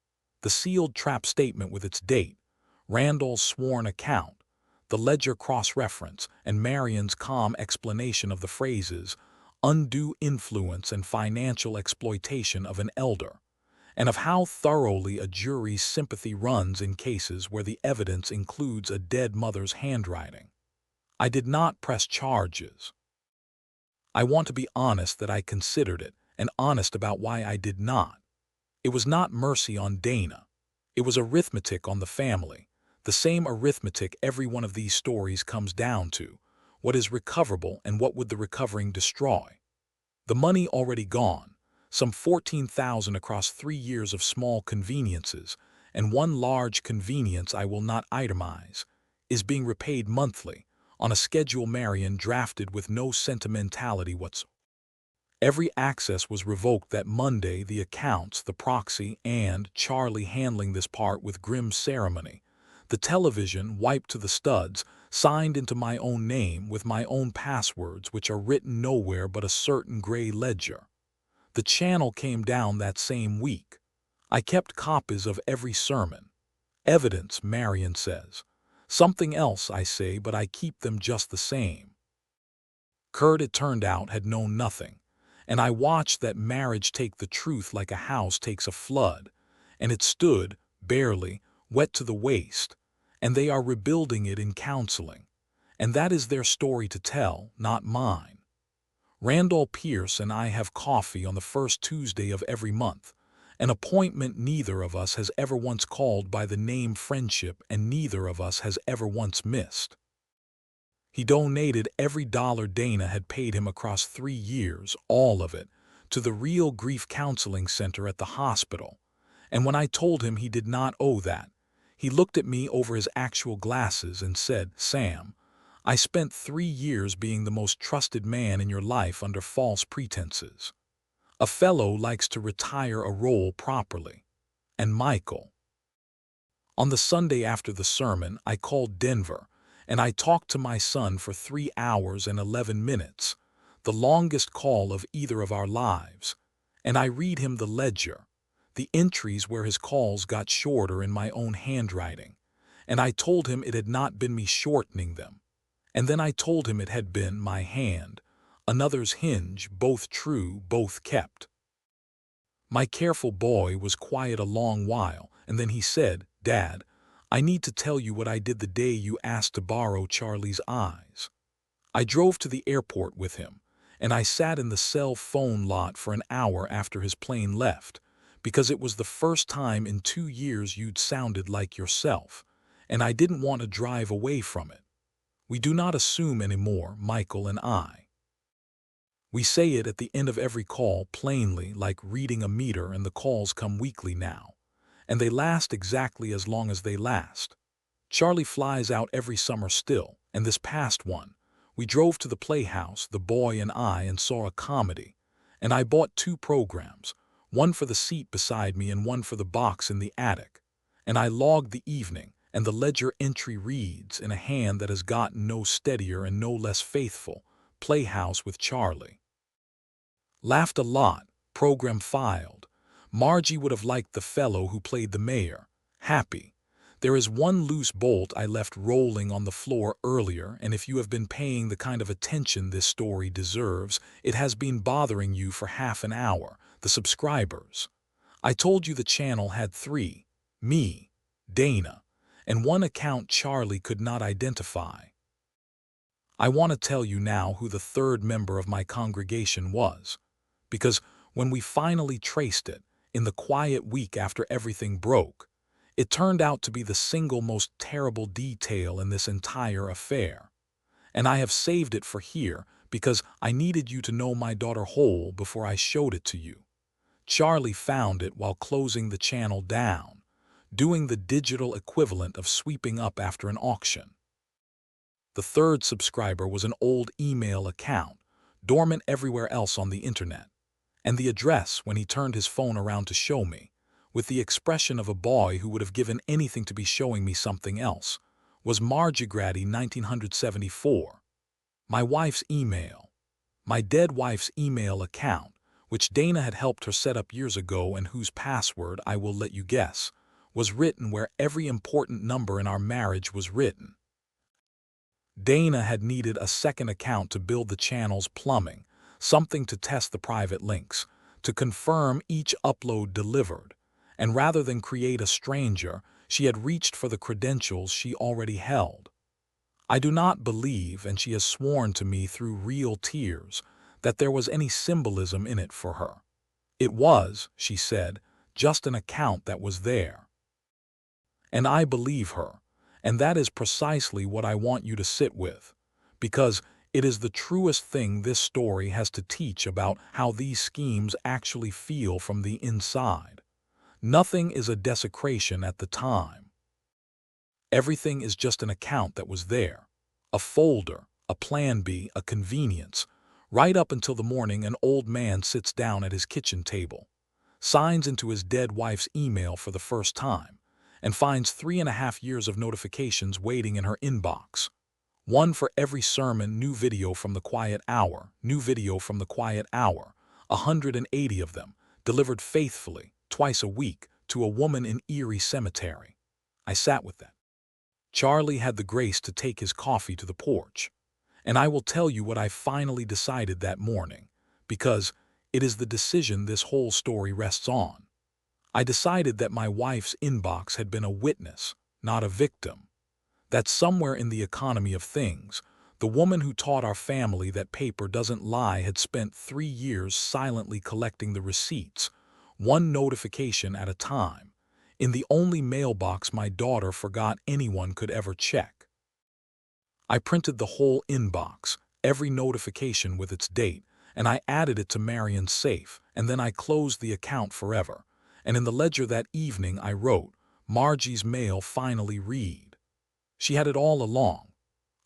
The sealed trap statement with its date, Randall's sworn account, the ledger cross-reference, and Marion's calm explanation of the phrases, undue influence and financial exploitation of an elder, and of how thoroughly a jury's sympathy runs in cases where the evidence includes a dead mother's handwriting. I did not press charges. I want to be honest that I considered it, and honest about why I did not. It was not mercy on Dana. It was arithmetic on the family, the same arithmetic every one of these stories comes down to. What is recoverable and what would the recovering destroy? The money already gone, some $14,000 across 3 years of small conveniences, and one large convenience I will not itemize, is being repaid monthly, on a schedule Marion drafted with no sentimentality whatsoever. Every access was revoked that Monday, the accounts, the proxy, and Charlie handling this part with grim ceremony. The television, wiped to the studs, signed into my own name with my own passwords which are written nowhere but a certain gray ledger. The channel came down that same week. I kept copies of every sermon. Evidence, Marion says. Something else, I say, but I keep them just the same. Kurt, it turned out, had known nothing. And I watched that marriage take the truth like a house takes a flood, and it stood, barely, wet to the waist, and they are rebuilding it in counseling. And that is their story to tell, not mine. Randall Pierce and I have coffee on the first Tuesday of every month, an appointment neither of us has ever once called by the name friendship and neither of us has ever once missed. He donated every dollar Dana had paid him across 3 years, all of it, to the Real Grief Counseling Center at the hospital. And when I told him he did not owe that, he looked at me over his actual glasses and said, "Sam, I spent 3 years being the most trusted man in your life under false pretenses. A fellow likes to retire a role properly." And Michael. On the Sunday after the sermon, I called Denver, and I talked to my son for 3 hours and 11 minutes, the longest call of either of our lives, and I read him the ledger, the entries where his calls got shorter in my own handwriting, and I told him it had not been me shortening them, and then I told him it had been my hand, another's hinge, both true, both kept. My careful boy was quiet a long while, and then he said, "Dad, I need to tell you what I did the day you asked to borrow Charlie's eyes." I drove to the airport with him, and I sat in the cell phone lot for an hour after his plane left, because it was the first time in 2 years you'd sounded like yourself, and I didn't want to drive away from it. We do not assume anymore, Michael and I. We say it at the end of every call plainly, like reading a meter, and the calls come weekly now. And they last exactly as long as they last. Charlie flies out every summer still, and this past one, we drove to the Playhouse, the boy and I, and saw a comedy. And I bought 2 programs, one for the seat beside me and one for the box in the attic. And I logged the evening, and the ledger entry reads, in a hand that has gotten no steadier and no less faithful, Playhouse with Charlie. Laughed a lot, program filed. Margie would have liked the fellow who played the mayor. Happy. There is one loose bolt I left rolling on the floor earlier, and if you have been paying the kind of attention this story deserves, it has been bothering you for half an hour, the subscribers. I told you the channel had 3, me, Dana, and 1 account Charlie could not identify. I want to tell you now who the 3rd member of my congregation was, because when we finally traced it, in the quiet week after everything broke, it turned out to be the single most terrible detail in this entire affair. And I have saved it for here because I needed you to know my daughter whole before I showed it to you. Charlie found it while closing the channel down, doing the digital equivalent of sweeping up after an auction. The 3rd subscriber was an old email account, dormant everywhere else on the internet. And the address, when he turned his phone around to show me, with the expression of a boy who would have given anything to be showing me something else, was Margigrady 1974. My wife's email. My dead wife's email account, which Dana had helped her set up years ago and whose password, I will let you guess, was written where every important number in our marriage was written. Dana had needed a 2nd account to build the channel's plumbing, something to test the private links, to confirm each upload delivered, and rather than create a stranger, she had reached for the credentials she already held. I do not believe, and she has sworn to me through real tears, that there was any symbolism in it for her. It was, she said, just an account that was there. And I believe her, and that is precisely what I want you to sit with, because it is the truest thing this story has to teach about how these schemes actually feel from the inside. Nothing is a desecration at the time. Everything is just an account that was there. A folder, a plan B, a convenience. Right up until the morning an old man sits down at his kitchen table, signs into his dead wife's email for the first time, and finds 3.5 years of notifications waiting in her inbox. One for every sermon, new video from the quiet hour, new video from the quiet hour, 180 of them, delivered faithfully, twice a week, to a woman in Erie Cemetery. I sat with that. Charlie had the grace to take his coffee to the porch. And I will tell you what I finally decided that morning, because it is the decision this whole story rests on. I decided that my wife's inbox had been a witness, not a victim. That somewhere in the economy of things, the woman who taught our family that paper doesn't lie had spent 3 years silently collecting the receipts, one notification at a time, in the only mailbox my daughter forgot anyone could ever check. I printed the whole inbox, every notification with its date, and I added it to Marion's safe, and then I closed the account forever. And in the ledger that evening I wrote, "Margie's mail finally read." She had it all along.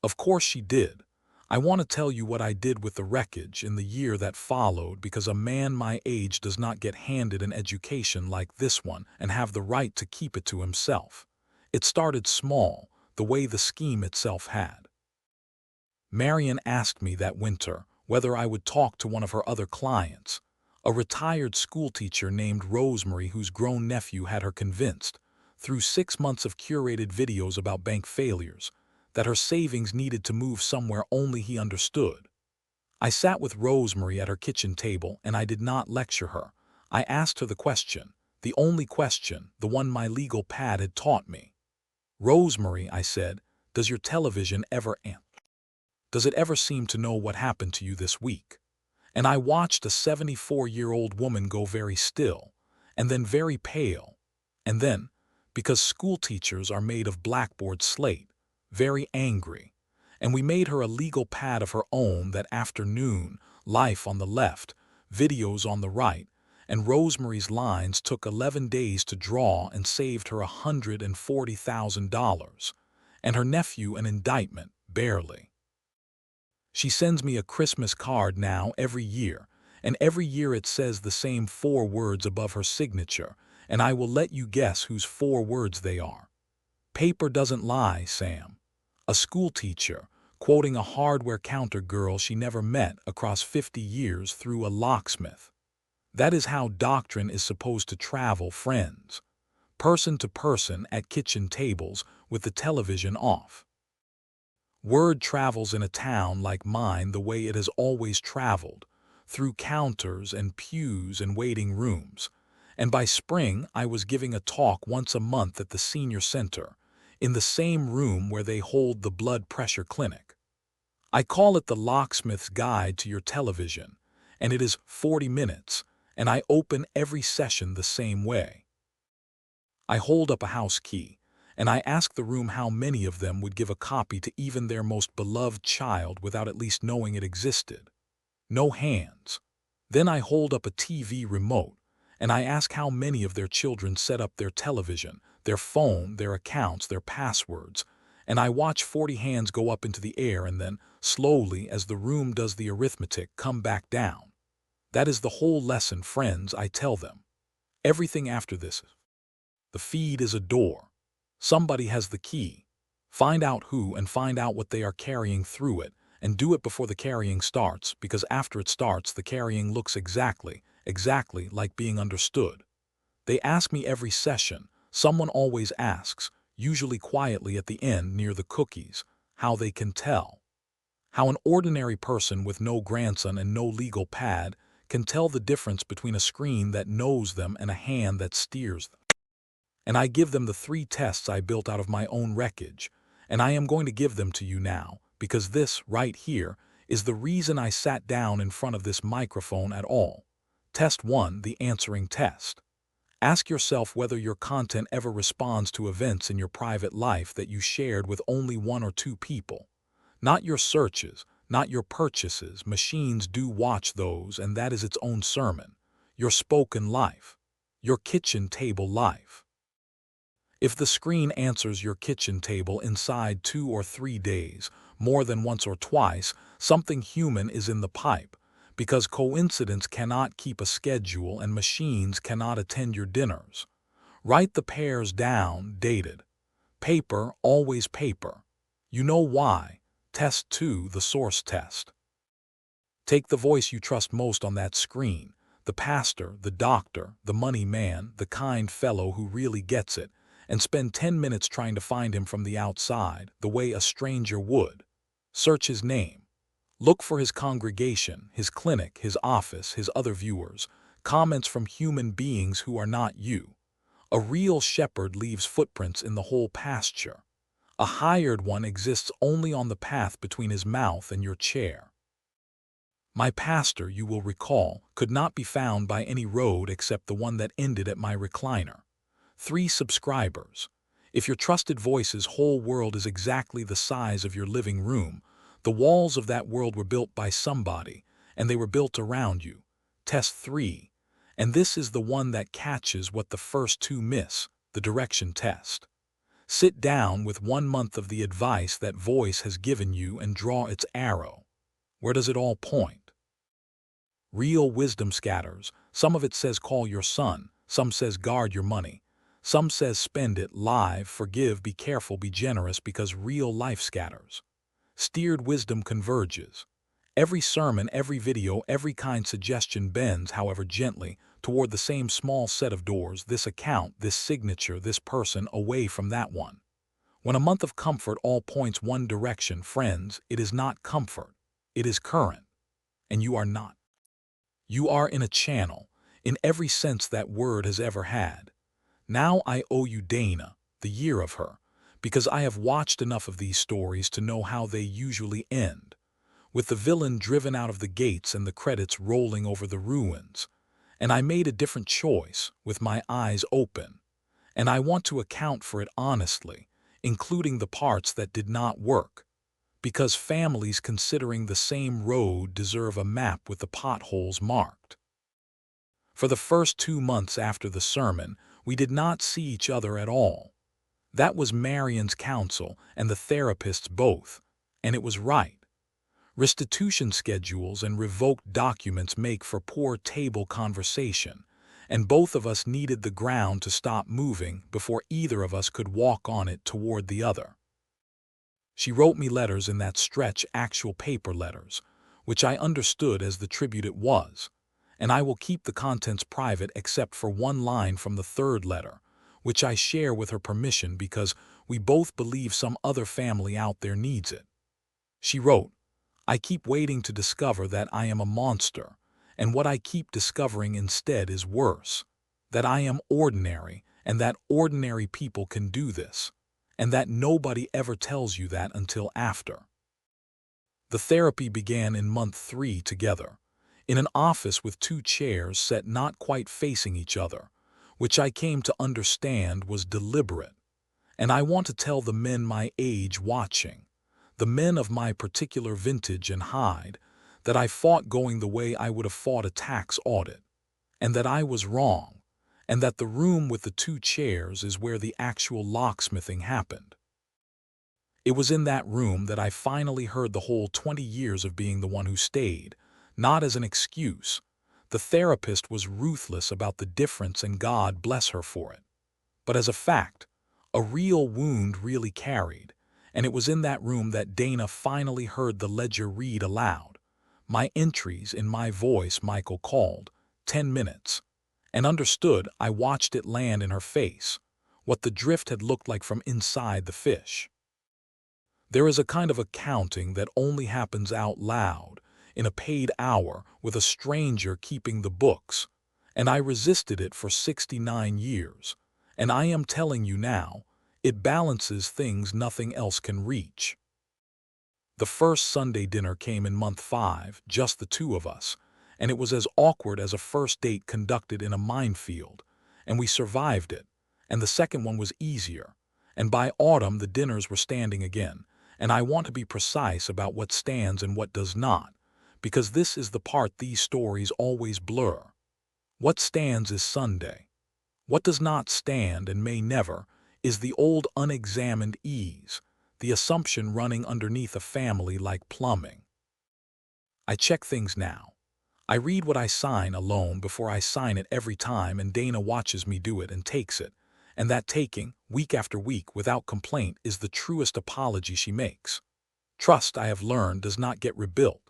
Of course she did. I want to tell you what I did with the wreckage in the year that followed, because a man my age does not get handed an education like this one and have the right to keep it to himself. It started small, the way the scheme itself had. Marion asked me that winter whether I would talk to one of her other clients, a retired schoolteacher named Rosemary, whose grown nephew had her convinced, through 6 months of curated videos about bank failures, that her savings needed to move somewhere only he understood. I sat with Rosemary at her kitchen table, and I did not lecture her. I asked her the question, the only question, the one my legal pad had taught me. "Rosemary," I said, "does your television ever answer? Does it ever seem to know what happened to you this week?" And I watched a 74-year-old woman go very still, and then very pale, and then, because schoolteachers are made of blackboard slate, very angry. And we made her a legal pad of her own that afternoon, life on the left, videos on the right, and Rosemary's lines took 11 days to draw and saved her $140,000, and her nephew an indictment, barely. She sends me a Christmas card now every year, and every year it says the same 4 words above her signature, and I will let you guess whose 4 words they are. "Paper doesn't lie, Sam." A schoolteacher, quoting a hardware counter girl she never met across 50 years through a locksmith. That is how doctrine is supposed to travel, friends. Person to person at kitchen tables with the television off. Word travels in a town like mine the way it has always traveled, through counters and pews and waiting rooms. And by spring I was giving a talk once a month at the senior center, in the same room where they hold the blood pressure clinic. I call it the locksmith's guide to your television, and it is 40 minutes, and I open every session the same way. I hold up a house key, and I ask the room how many of them would give a copy to even their most beloved child without at least knowing it existed. No hands. Then I hold up a TV remote, and I ask how many of their children set up their television, their phone, their accounts, their passwords, and I watch 40 hands go up into the air and then, slowly as the room does the arithmetic, come back down. That is the whole lesson, friends, I tell them. Everything after this. The feed is a door. Somebody has the key. Find out who and find out what they are carrying through it, and do it before the carrying starts, because after it starts the carrying looks exactly like being understood. They ask me every session, someone always asks, usually quietly at the end near the cookies, how they can tell. How an ordinary person with no grandson and no legal pad can tell the difference between a screen that knows them and a hand that steers them. And I give them the 3 tests I built out of my own wreckage, and I am going to give them to you now, because this, right here, is the reason I sat down in front of this microphone at all. Test 1, the answering test. Ask yourself whether your content ever responds to events in your private life that you shared with only 1 or 2 people. Not your searches, not your purchases. Machines do watch those, and that is its own sermon. Your spoken life. Your kitchen table life. If the screen answers your kitchen table inside 2 or 3 days, more than once or twice, something human is in the pipe, because coincidence cannot keep a schedule and machines cannot attend your dinners. Write the pairs down, dated. Paper, always paper. You know why. Test 2, the source test. Take the voice you trust most on that screen, the pastor, the doctor, the money man, the kind fellow who really gets it, and spend 10 minutes trying to find him from the outside, the way a stranger would. Search his name. Look for his congregation, his clinic, his office, his other viewers, comments from human beings who are not you. A real shepherd leaves footprints in the whole pasture. A hired one exists only on the path between his mouth and your chair. My pastor, you will recall, could not be found by any road except the one that ended at my recliner. 3 subscribers. If your trusted voice's whole world is exactly the size of your living room, the walls of that world were built by somebody, and they were built around you. Test 3. And this is the one that catches what the first 2 miss, the direction test. Sit down with 1 month of the advice that voice has given you and draw its arrow. Where does it all point? Real wisdom scatters. Some of it says call your son, some says guard your money, some says spend it, live, forgive, be careful, be generous, because real life scatters. Steered wisdom converges. Every sermon, every video, every kind suggestion bends, however gently, toward the same small set of doors, this account, this signature, this person, away from that one. When a month of comfort all points one direction, friends, it is not comfort. It is current. And you are not. You are in a channel, in every sense that word has ever had. Now I owe you Dana, the year of her, because I have watched enough of these stories to know how they usually end, with the villain driven out of the gates and the credits rolling over the ruins. And I made a different choice, with my eyes open, and I want to account for it honestly, including the parts that did not work, because families considering the same road deserve a map with the potholes marked. For the first 2 months after the sermon, we did not see each other at all. That was Marion's counsel and the therapist's both, and it was right. Restitution schedules and revoked documents make for poor table conversation, and both of us needed the ground to stop moving before either of us could walk on it toward the other. She wrote me letters in that stretch, actual paper letters, which I understood as the tribute it was, and I will keep the contents private except for one line from the 3rd letter, which I share with her permission because we both believe some other family out there needs it. She wrote, I keep waiting to discover that I am a monster, and what I keep discovering instead is worse, that I am ordinary and that ordinary people can do this, and that nobody ever tells you that until after. The therapy began in month 3 together, in an office with 2 chairs set not quite facing each other, which I came to understand was deliberate. And I want to tell the men my age watching, the men of my particular vintage and hide, that I fought going the way I would have fought a tax audit, and that I was wrong, and that the room with the 2 chairs is where the actual locksmithing happened. It was in that room that I finally heard the whole 20 years of being the one who stayed, not as an excuse. The therapist was ruthless about the difference, and God bless her for it, but as a fact, a real wound really carried, and it was in that room that Dana finally heard the ledger read aloud. My entries in my voice, Michael called, 10 minutes, and understood. I watched it land in her face, what the drift had looked like from inside the fish. There is a kind of accounting that only happens out loud, in a paid hour, with a stranger keeping the books, and I resisted it for 69 years, and I am telling you now, it balances things nothing else can reach. The first Sunday dinner came in month 5, just the 2 of us, and it was as awkward as a first date conducted in a minefield, and we survived it, and the second one was easier, and by autumn the dinners were standing again, and I want to be precise about what stands and what does not, because this is the part these stories always blur. What stands is Sunday. What does not stand and may never is the old unexamined ease, the assumption running underneath a family like plumbing. I check things now. I read what I sign alone before I sign it every time, and Dana watches me do it and takes it. And that taking, week after week without complaint, is the truest apology she makes. Trust, I have learned, does not get rebuilt.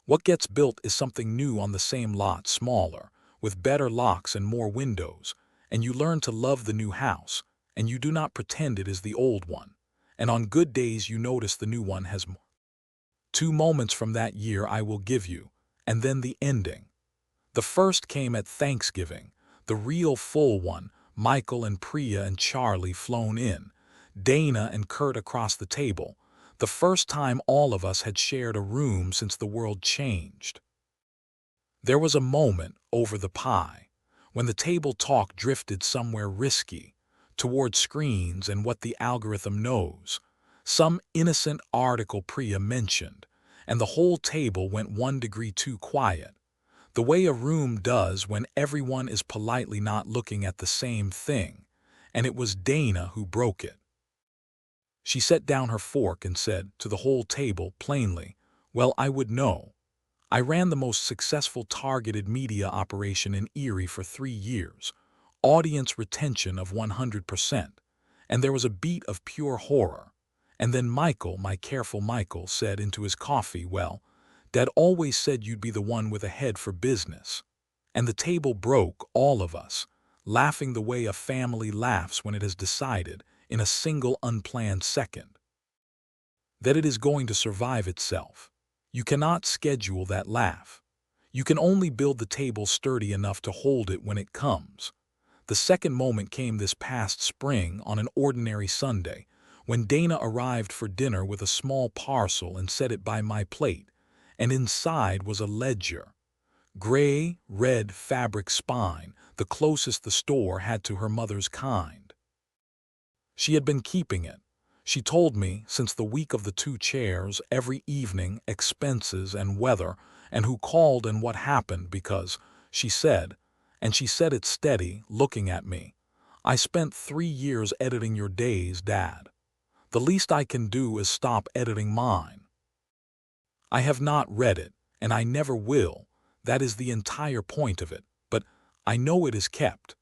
What gets built is something new on the same lot, smaller, with better locks and more windows, and you learn to love the new house, and you do not pretend it is the old one. And on good days you notice the new one has more. 2 moments from that year I will give you, and then the ending. The first came at Thanksgiving, the real full one, Michael and Priya and Charlie flown in, Dana and Kurt across the table, the first time all of us had shared a room since the world changed. There was a moment over the pie, when the table talk drifted somewhere risky, toward screens and what the algorithm knows. Some innocent article Priya mentioned, and the whole table went 1 degree too quiet, the way a room does when everyone is politely not looking at the same thing, and it was Dana who broke it. She set down her fork and said to the whole table plainly, "Well, I would know. I ran the most successful targeted media operation in Erie for 3 years, audience retention of 100%, and there was a beat of pure horror." And then Michael, my careful Michael, said into his coffee, "Well, Dad always said you'd be the one with a head for business." And the table broke, all of us, laughing the way a family laughs when it has decided, in a single unplanned second, that it is going to survive itself. You cannot schedule that laugh. You can only build the table sturdy enough to hold it when it comes. The second moment came this past spring on an ordinary Sunday, when Dana arrived for dinner with a small parcel and set it by my plate, and inside was a ledger. Gray, red fabric spine, the closest the store had to her mother's kind. She had been keeping it, she told me, since the week of the 2 chairs, every evening, expenses and weather, and who called and what happened, because, she said, and she said it steady, looking at me, "I spent 3 years editing your days, Dad. The least I can do is stop editing mine." I have not read it, and I never will. That is the entire point of it, but I know it is kept,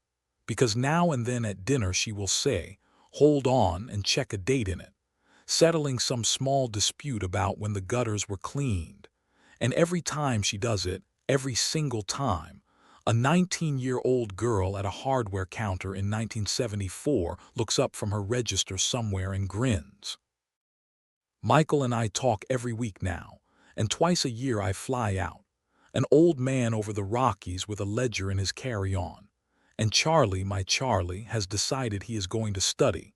because now and then at dinner she will say, "Hold on," and check a date in it, settling some small dispute about when the gutters were cleaned. And every time she does it, every single time, a 19-year-old girl at a hardware counter in 1974 looks up from her register somewhere and grins. Michael and I talk every week now, and twice a year I fly out. An old man over the Rockies with a ledger in his carry-on. And Charlie, my Charlie, has decided he is going to study.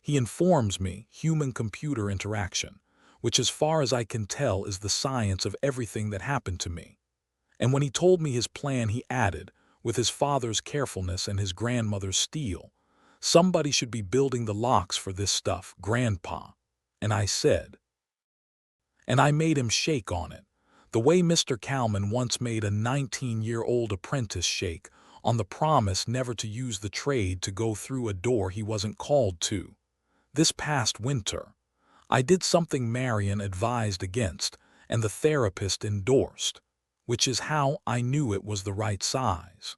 He informs me human-computer interaction, which as far as I can tell is the science of everything that happened to me. And when he told me his plan, he added, with his father's carefulness and his grandmother's steel, "Somebody should be building the locks for this stuff, Grandpa." And I said, and I made him shake on it, the way Mr. Kalman once made a 19-year-old apprentice shake on the promise never to use the trade to go through a door he wasn't called to. This past winter, I did something Marion advised against and the therapist endorsed, which is how I knew it was the right size.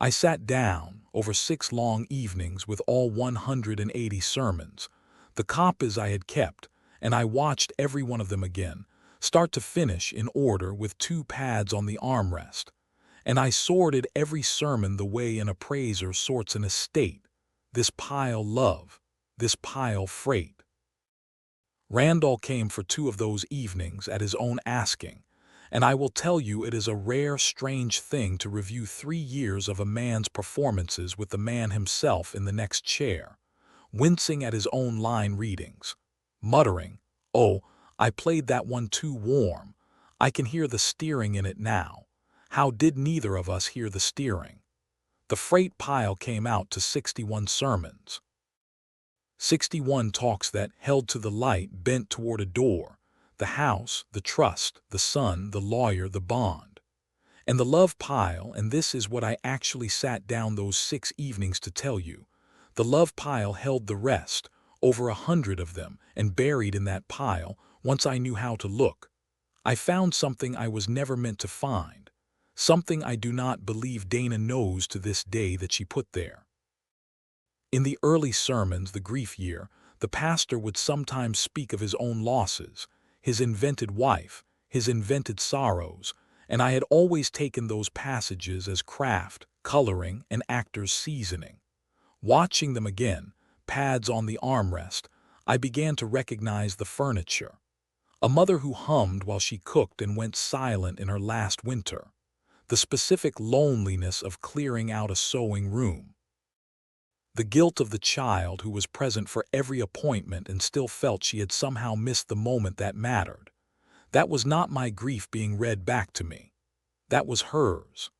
I sat down over 6 long evenings with all 180 sermons, the copies I had kept, and I watched every one of them again, start to finish in order with 2 pads on the armrest. And I sorted every sermon the way an appraiser sorts an estate. This pile love, this pile freight. Randall came for 2 of those evenings at his own asking, and I will tell you it is a rare, strange thing to review 3 years of a man's performances with the man himself in the next chair, wincing at his own line readings, muttering, "Oh, I played that one too warm. I can hear the steering in it now." How did neither of us hear the steering? The freight pile came out to 61 sermons. 61 talks that held to the light bent toward a door, the house, the trust, the son, the lawyer, the bond. And the love pile, and this is what I actually sat down those 6 evenings to tell you, The love pile held the rest, over 100 of them, and buried in that pile, once I knew how to look, I found something I was never meant to find, something I do not believe Dana knows to this day that she put there. In the early sermons, the grief year, the pastor would sometimes speak of his own losses, his invented wife, his invented sorrows, and I had always taken those passages as craft, coloring, and actor's seasoning. Watching them again, pads on the armrest, I began to recognize the furniture. A mother who hummed while she cooked and went silent in her last winter. The specific loneliness of clearing out a sewing room. The guilt of the child who was present for every appointment and still felt she had somehow missed the moment that mattered. That was not my grief being read back to me. That was hers.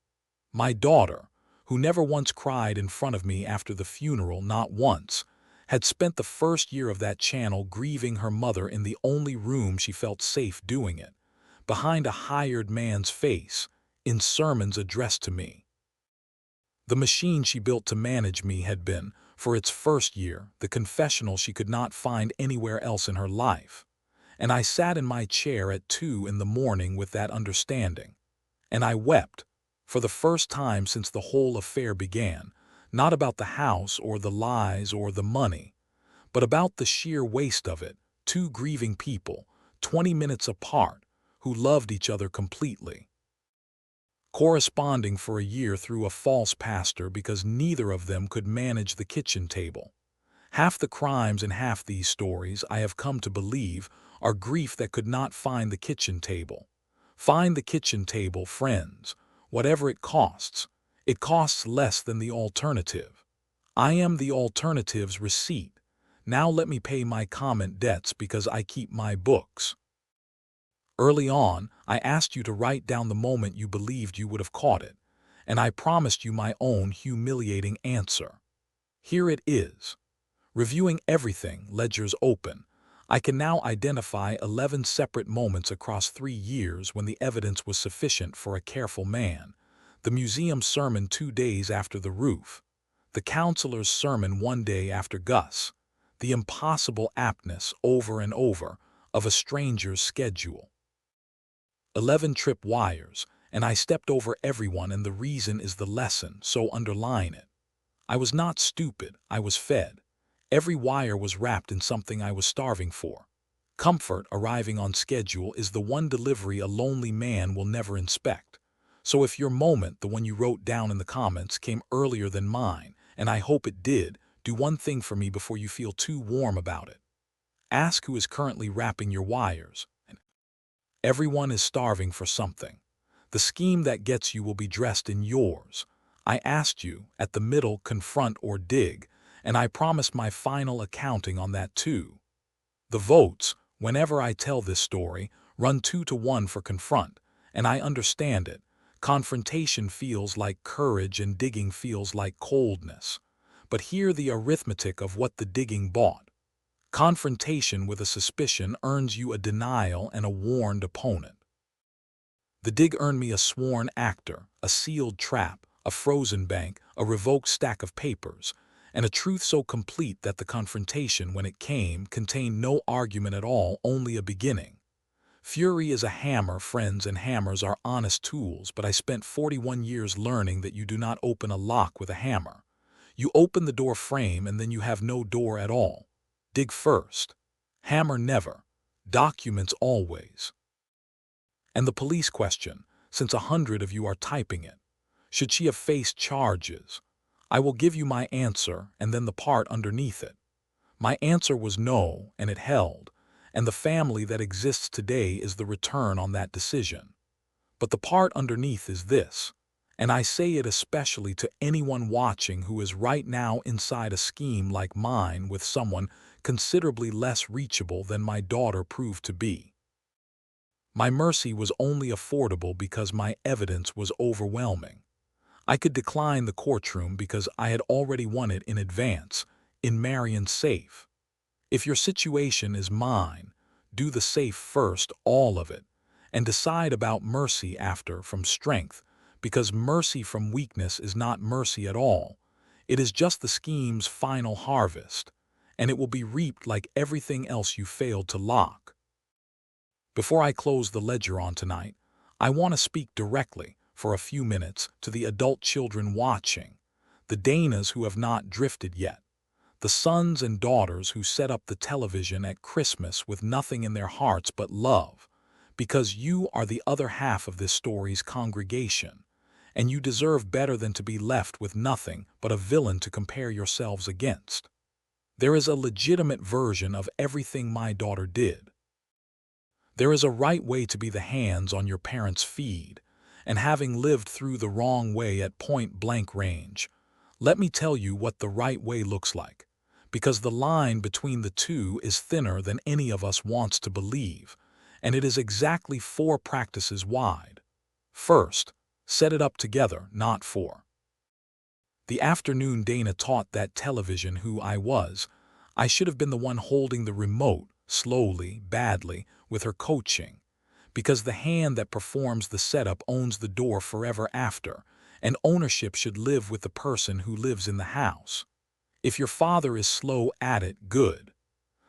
My daughter, who never once cried in front of me after the funeral, not once, had spent the first year of that channel grieving her mother in the only room she felt safe doing it, behind a hired man's face, in sermons addressed to me. The machine she built to manage me had been, for its first year, the confessional she could not find anywhere else in her life. And I sat in my chair at 2 in the morning with that understanding. And I wept, for the first time since the whole affair began, not about the house or the lies or the money, but about the sheer waste of it, two grieving people, 20 minutes apart, who loved each other completely. Corresponding for a year through a false pastor because neither of them could manage the kitchen table. Half the crimes in half these stories, I have come to believe, are grief that could not find the kitchen table. Find the kitchen table, friends, whatever it costs. It costs less than the alternative. I am the alternative's receipt. Now let me pay my comment debts because I keep my books. Early on, I asked you to write down the moment you believed you would have caught it, and I promised you my own humiliating answer. Here it is. Reviewing everything, ledgers open, I can now identify 11 separate moments across 3 years when the evidence was sufficient for a careful man. The museum sermon 2 days after the roof. The counselor's sermon 1 day after Gus. The impossible aptness, over and over, of a stranger's schedule. 11 trip wires, and I stepped over everyone, and the reason is the lesson, so underline it. I was not stupid, I was fed. Every wire was wrapped in something I was starving for. Comfort, arriving on schedule, is the one delivery a lonely man will never inspect. So if your moment, the one you wrote down in the comments, came earlier than mine, and I hope it did, do one thing for me before you feel too warm about it. Ask who is currently wrapping your wires. Everyone is starving for something. The scheme that gets you will be dressed in yours. I asked you, at the middle, confront or dig, and I promised my final accounting on that too. The votes, whenever I tell this story, run 2-1 for confront, and I understand it. Confrontation feels like courage and digging feels like coldness. But hear the arithmetic of what the digging bought. Confrontation with a suspicion earns you a denial and a warned opponent. The dig earned me a sworn actor, a sealed trap, a frozen bank, a revoked stack of papers, and a truth so complete that the confrontation, when it came, contained no argument at all, only a beginning. Fury is a hammer, friends, and hammers are honest tools, but I spent 41 years learning that you do not open a lock with a hammer. You open the door frame and then you have no door at all. Dig first. Hammer never. Documents always. And the police question, since 100 of you are typing it. Should she have faced charges? I will give you my answer and then the part underneath it. My answer was no, and it held, and the family that exists today is the return on that decision. But the part underneath is this, and I say it especially to anyone watching who is right now inside a scheme like mine with someone considerably less reachable than my daughter proved to be. My mercy was only affordable because my evidence was overwhelming. I could decline the courtroom because I had already won it in advance, in Marion's safe. If your situation is mine, do the safe first, all of it, and decide about mercy after, from strength, because mercy from weakness is not mercy at all. It is just the scheme's final harvest, and it will be reaped like everything else you failed to lock. Before I close the ledger on tonight, I want to speak directly, for a few minutes, to the adult children watching, the Danas who have not drifted yet, the sons and daughters who set up the television at Christmas with nothing in their hearts but love, because you are the other half of this story's congregation, and you deserve better than to be left with nothing but a villain to compare yourselves against. There is a legitimate version of everything my daughter did. There is a right way to be the hands on your parents' feed, and having lived through the wrong way at point-blank range, let me tell you what the right way looks like, because the line between the two is thinner than any of us wants to believe, and it is exactly 4 practices wide. First, set it up together, not for. The afternoon Dana taught that television who I was. I should have been the one holding the remote, slowly, badly, with her coaching, because the hand that performs the setup owns the door forever after, and ownership should live with the person who lives in the house. If your father is slow at it, good.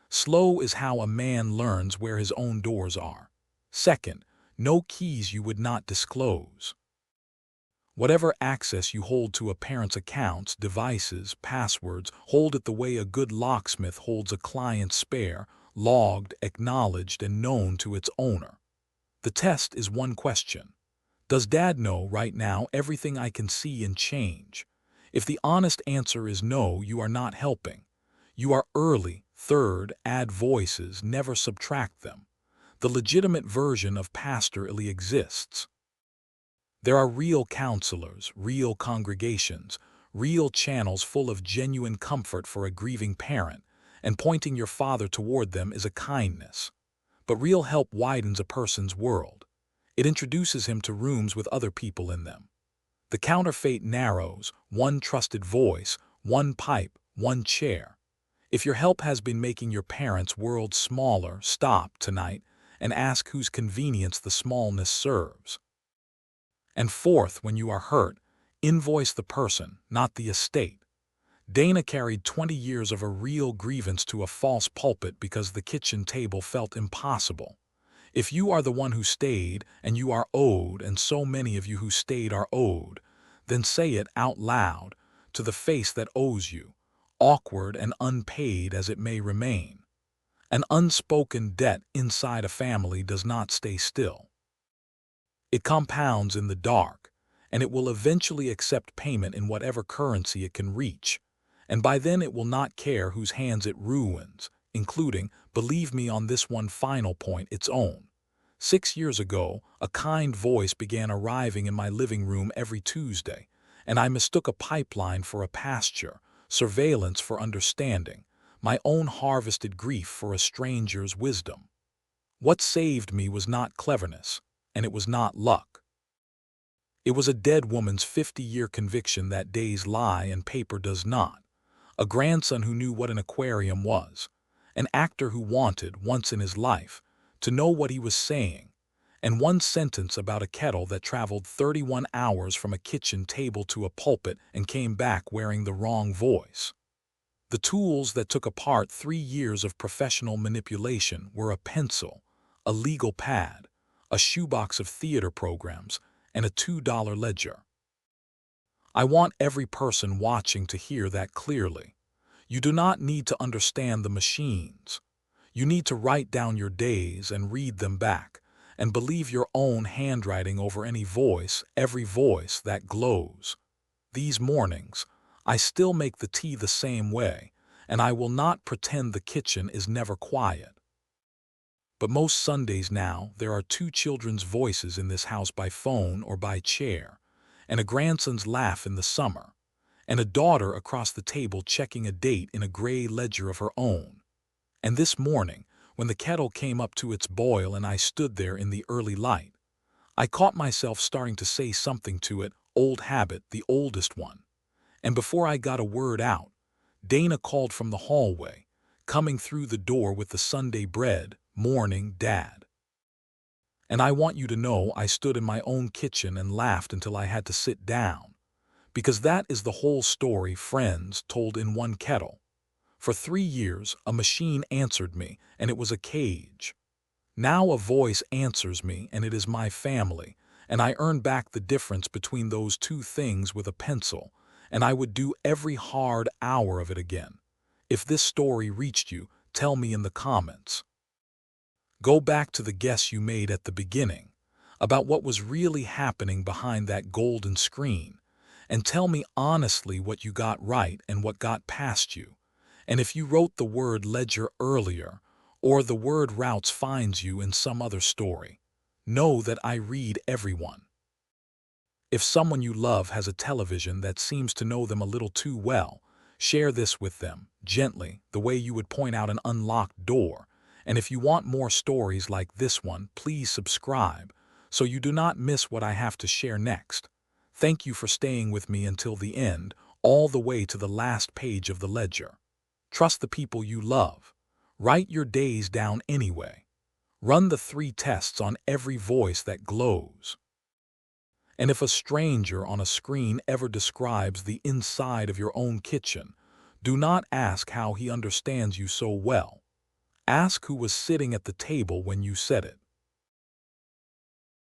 Slow is how a man learns where his own doors are. Second, no keys you would not disclose. Whatever access you hold to a parent's accounts, devices, passwords, hold it the way a good locksmith holds a client's spare, logged, acknowledged, and known to its owner. The test is one question. Does Dad know right now everything I can see and change? If the honest answer is no, you are not helping. You are early. Third, add voices, never subtract them. The legitimate version of pastorally exists. There are real counselors, real congregations, real channels full of genuine comfort for a grieving parent, and pointing your father toward them is a kindness. But real help widens a person's world. It introduces him to rooms with other people in them. The counterfeit narrows, one trusted voice, one pipe, one chair. If your help has been making your parents' world smaller, stop tonight and ask whose convenience the smallness serves. And fourth, when you are hurt, invoice the person, not the estate. Dana carried 20 years of a real grievance to a false pulpit because the kitchen table felt impossible. If you are the one who stayed, and you are owed, and so many of you who stayed are owed, then say it out loud, to the face that owes you, awkward and unpaid as it may remain. An unspoken debt inside a family does not stay still. It compounds in the dark, and it will eventually accept payment in whatever currency it can reach, and by then it will not care whose hands it ruins, including, believe me on this one final point, its own. 6 years ago, a kind voice began arriving in my living room every Tuesday, and I mistook a pipeline for a pasture, surveillance for understanding, my own harvested grief for a stranger's wisdom. What saved me was not cleverness, and it was not luck. It was a dead woman's 50-year conviction that days lie and paper does not, a grandson who knew what an aquarium was, an actor who wanted, once in his life, to know what he was saying, and one sentence about a kettle that traveled 31 hours from a kitchen table to a pulpit and came back wearing the wrong voice. The tools that took apart 3 years of professional manipulation were a pencil, a legal pad, a shoebox of theater programs, and a $2 ledger. I want every person watching to hear that clearly. You do not need to understand the machines. You need to write down your days and read them back, and believe your own handwriting over any voice, every voice that glows. These mornings, I still make the tea the same way, and I will not pretend the kitchen is never quiet. But most Sundays now, there are 2 children's voices in this house by phone or by chair, and a grandson's laugh in the summer, and a daughter across the table checking a date in a gray ledger of her own. And this morning, when the kettle came up to its boil and I stood there in the early light, I caught myself starting to say something to it, old habit, the oldest one. And before I got a word out, Dana called from the hallway, coming through the door with the Sunday bread, "Morning, Dad." And I want you to know I stood in my own kitchen and laughed until I had to sit down, Because that is the whole story, friends, told in one kettle. For 3 years, a machine answered me, and it was a cage. Now a voice answers me, and it is my family, and I earn back the difference between those two things with a pencil, and I would do every hard hour of it again. If this story reached you, tell me in the comments. Go back to the guess you made at the beginning about what was really happening behind that golden screen, and tell me honestly what you got right and what got past you. And if you wrote the word ledger earlier, or the word routes finds you in some other story, know that I read everyone. If someone you love has a television that seems to know them a little too well, share this with them, gently, the way you would point out an unlocked door. And if you want more stories like this one, please subscribe, so you do not miss what I have to share next. Thank you for staying with me until the end, all the way to the last page of the ledger. Trust the people you love. Write your days down anyway. Run the 3 tests on every voice that glows. And if a stranger on a screen ever describes the inside of your own kitchen, do not ask how he understands you so well. Ask who was sitting at the table when you said it.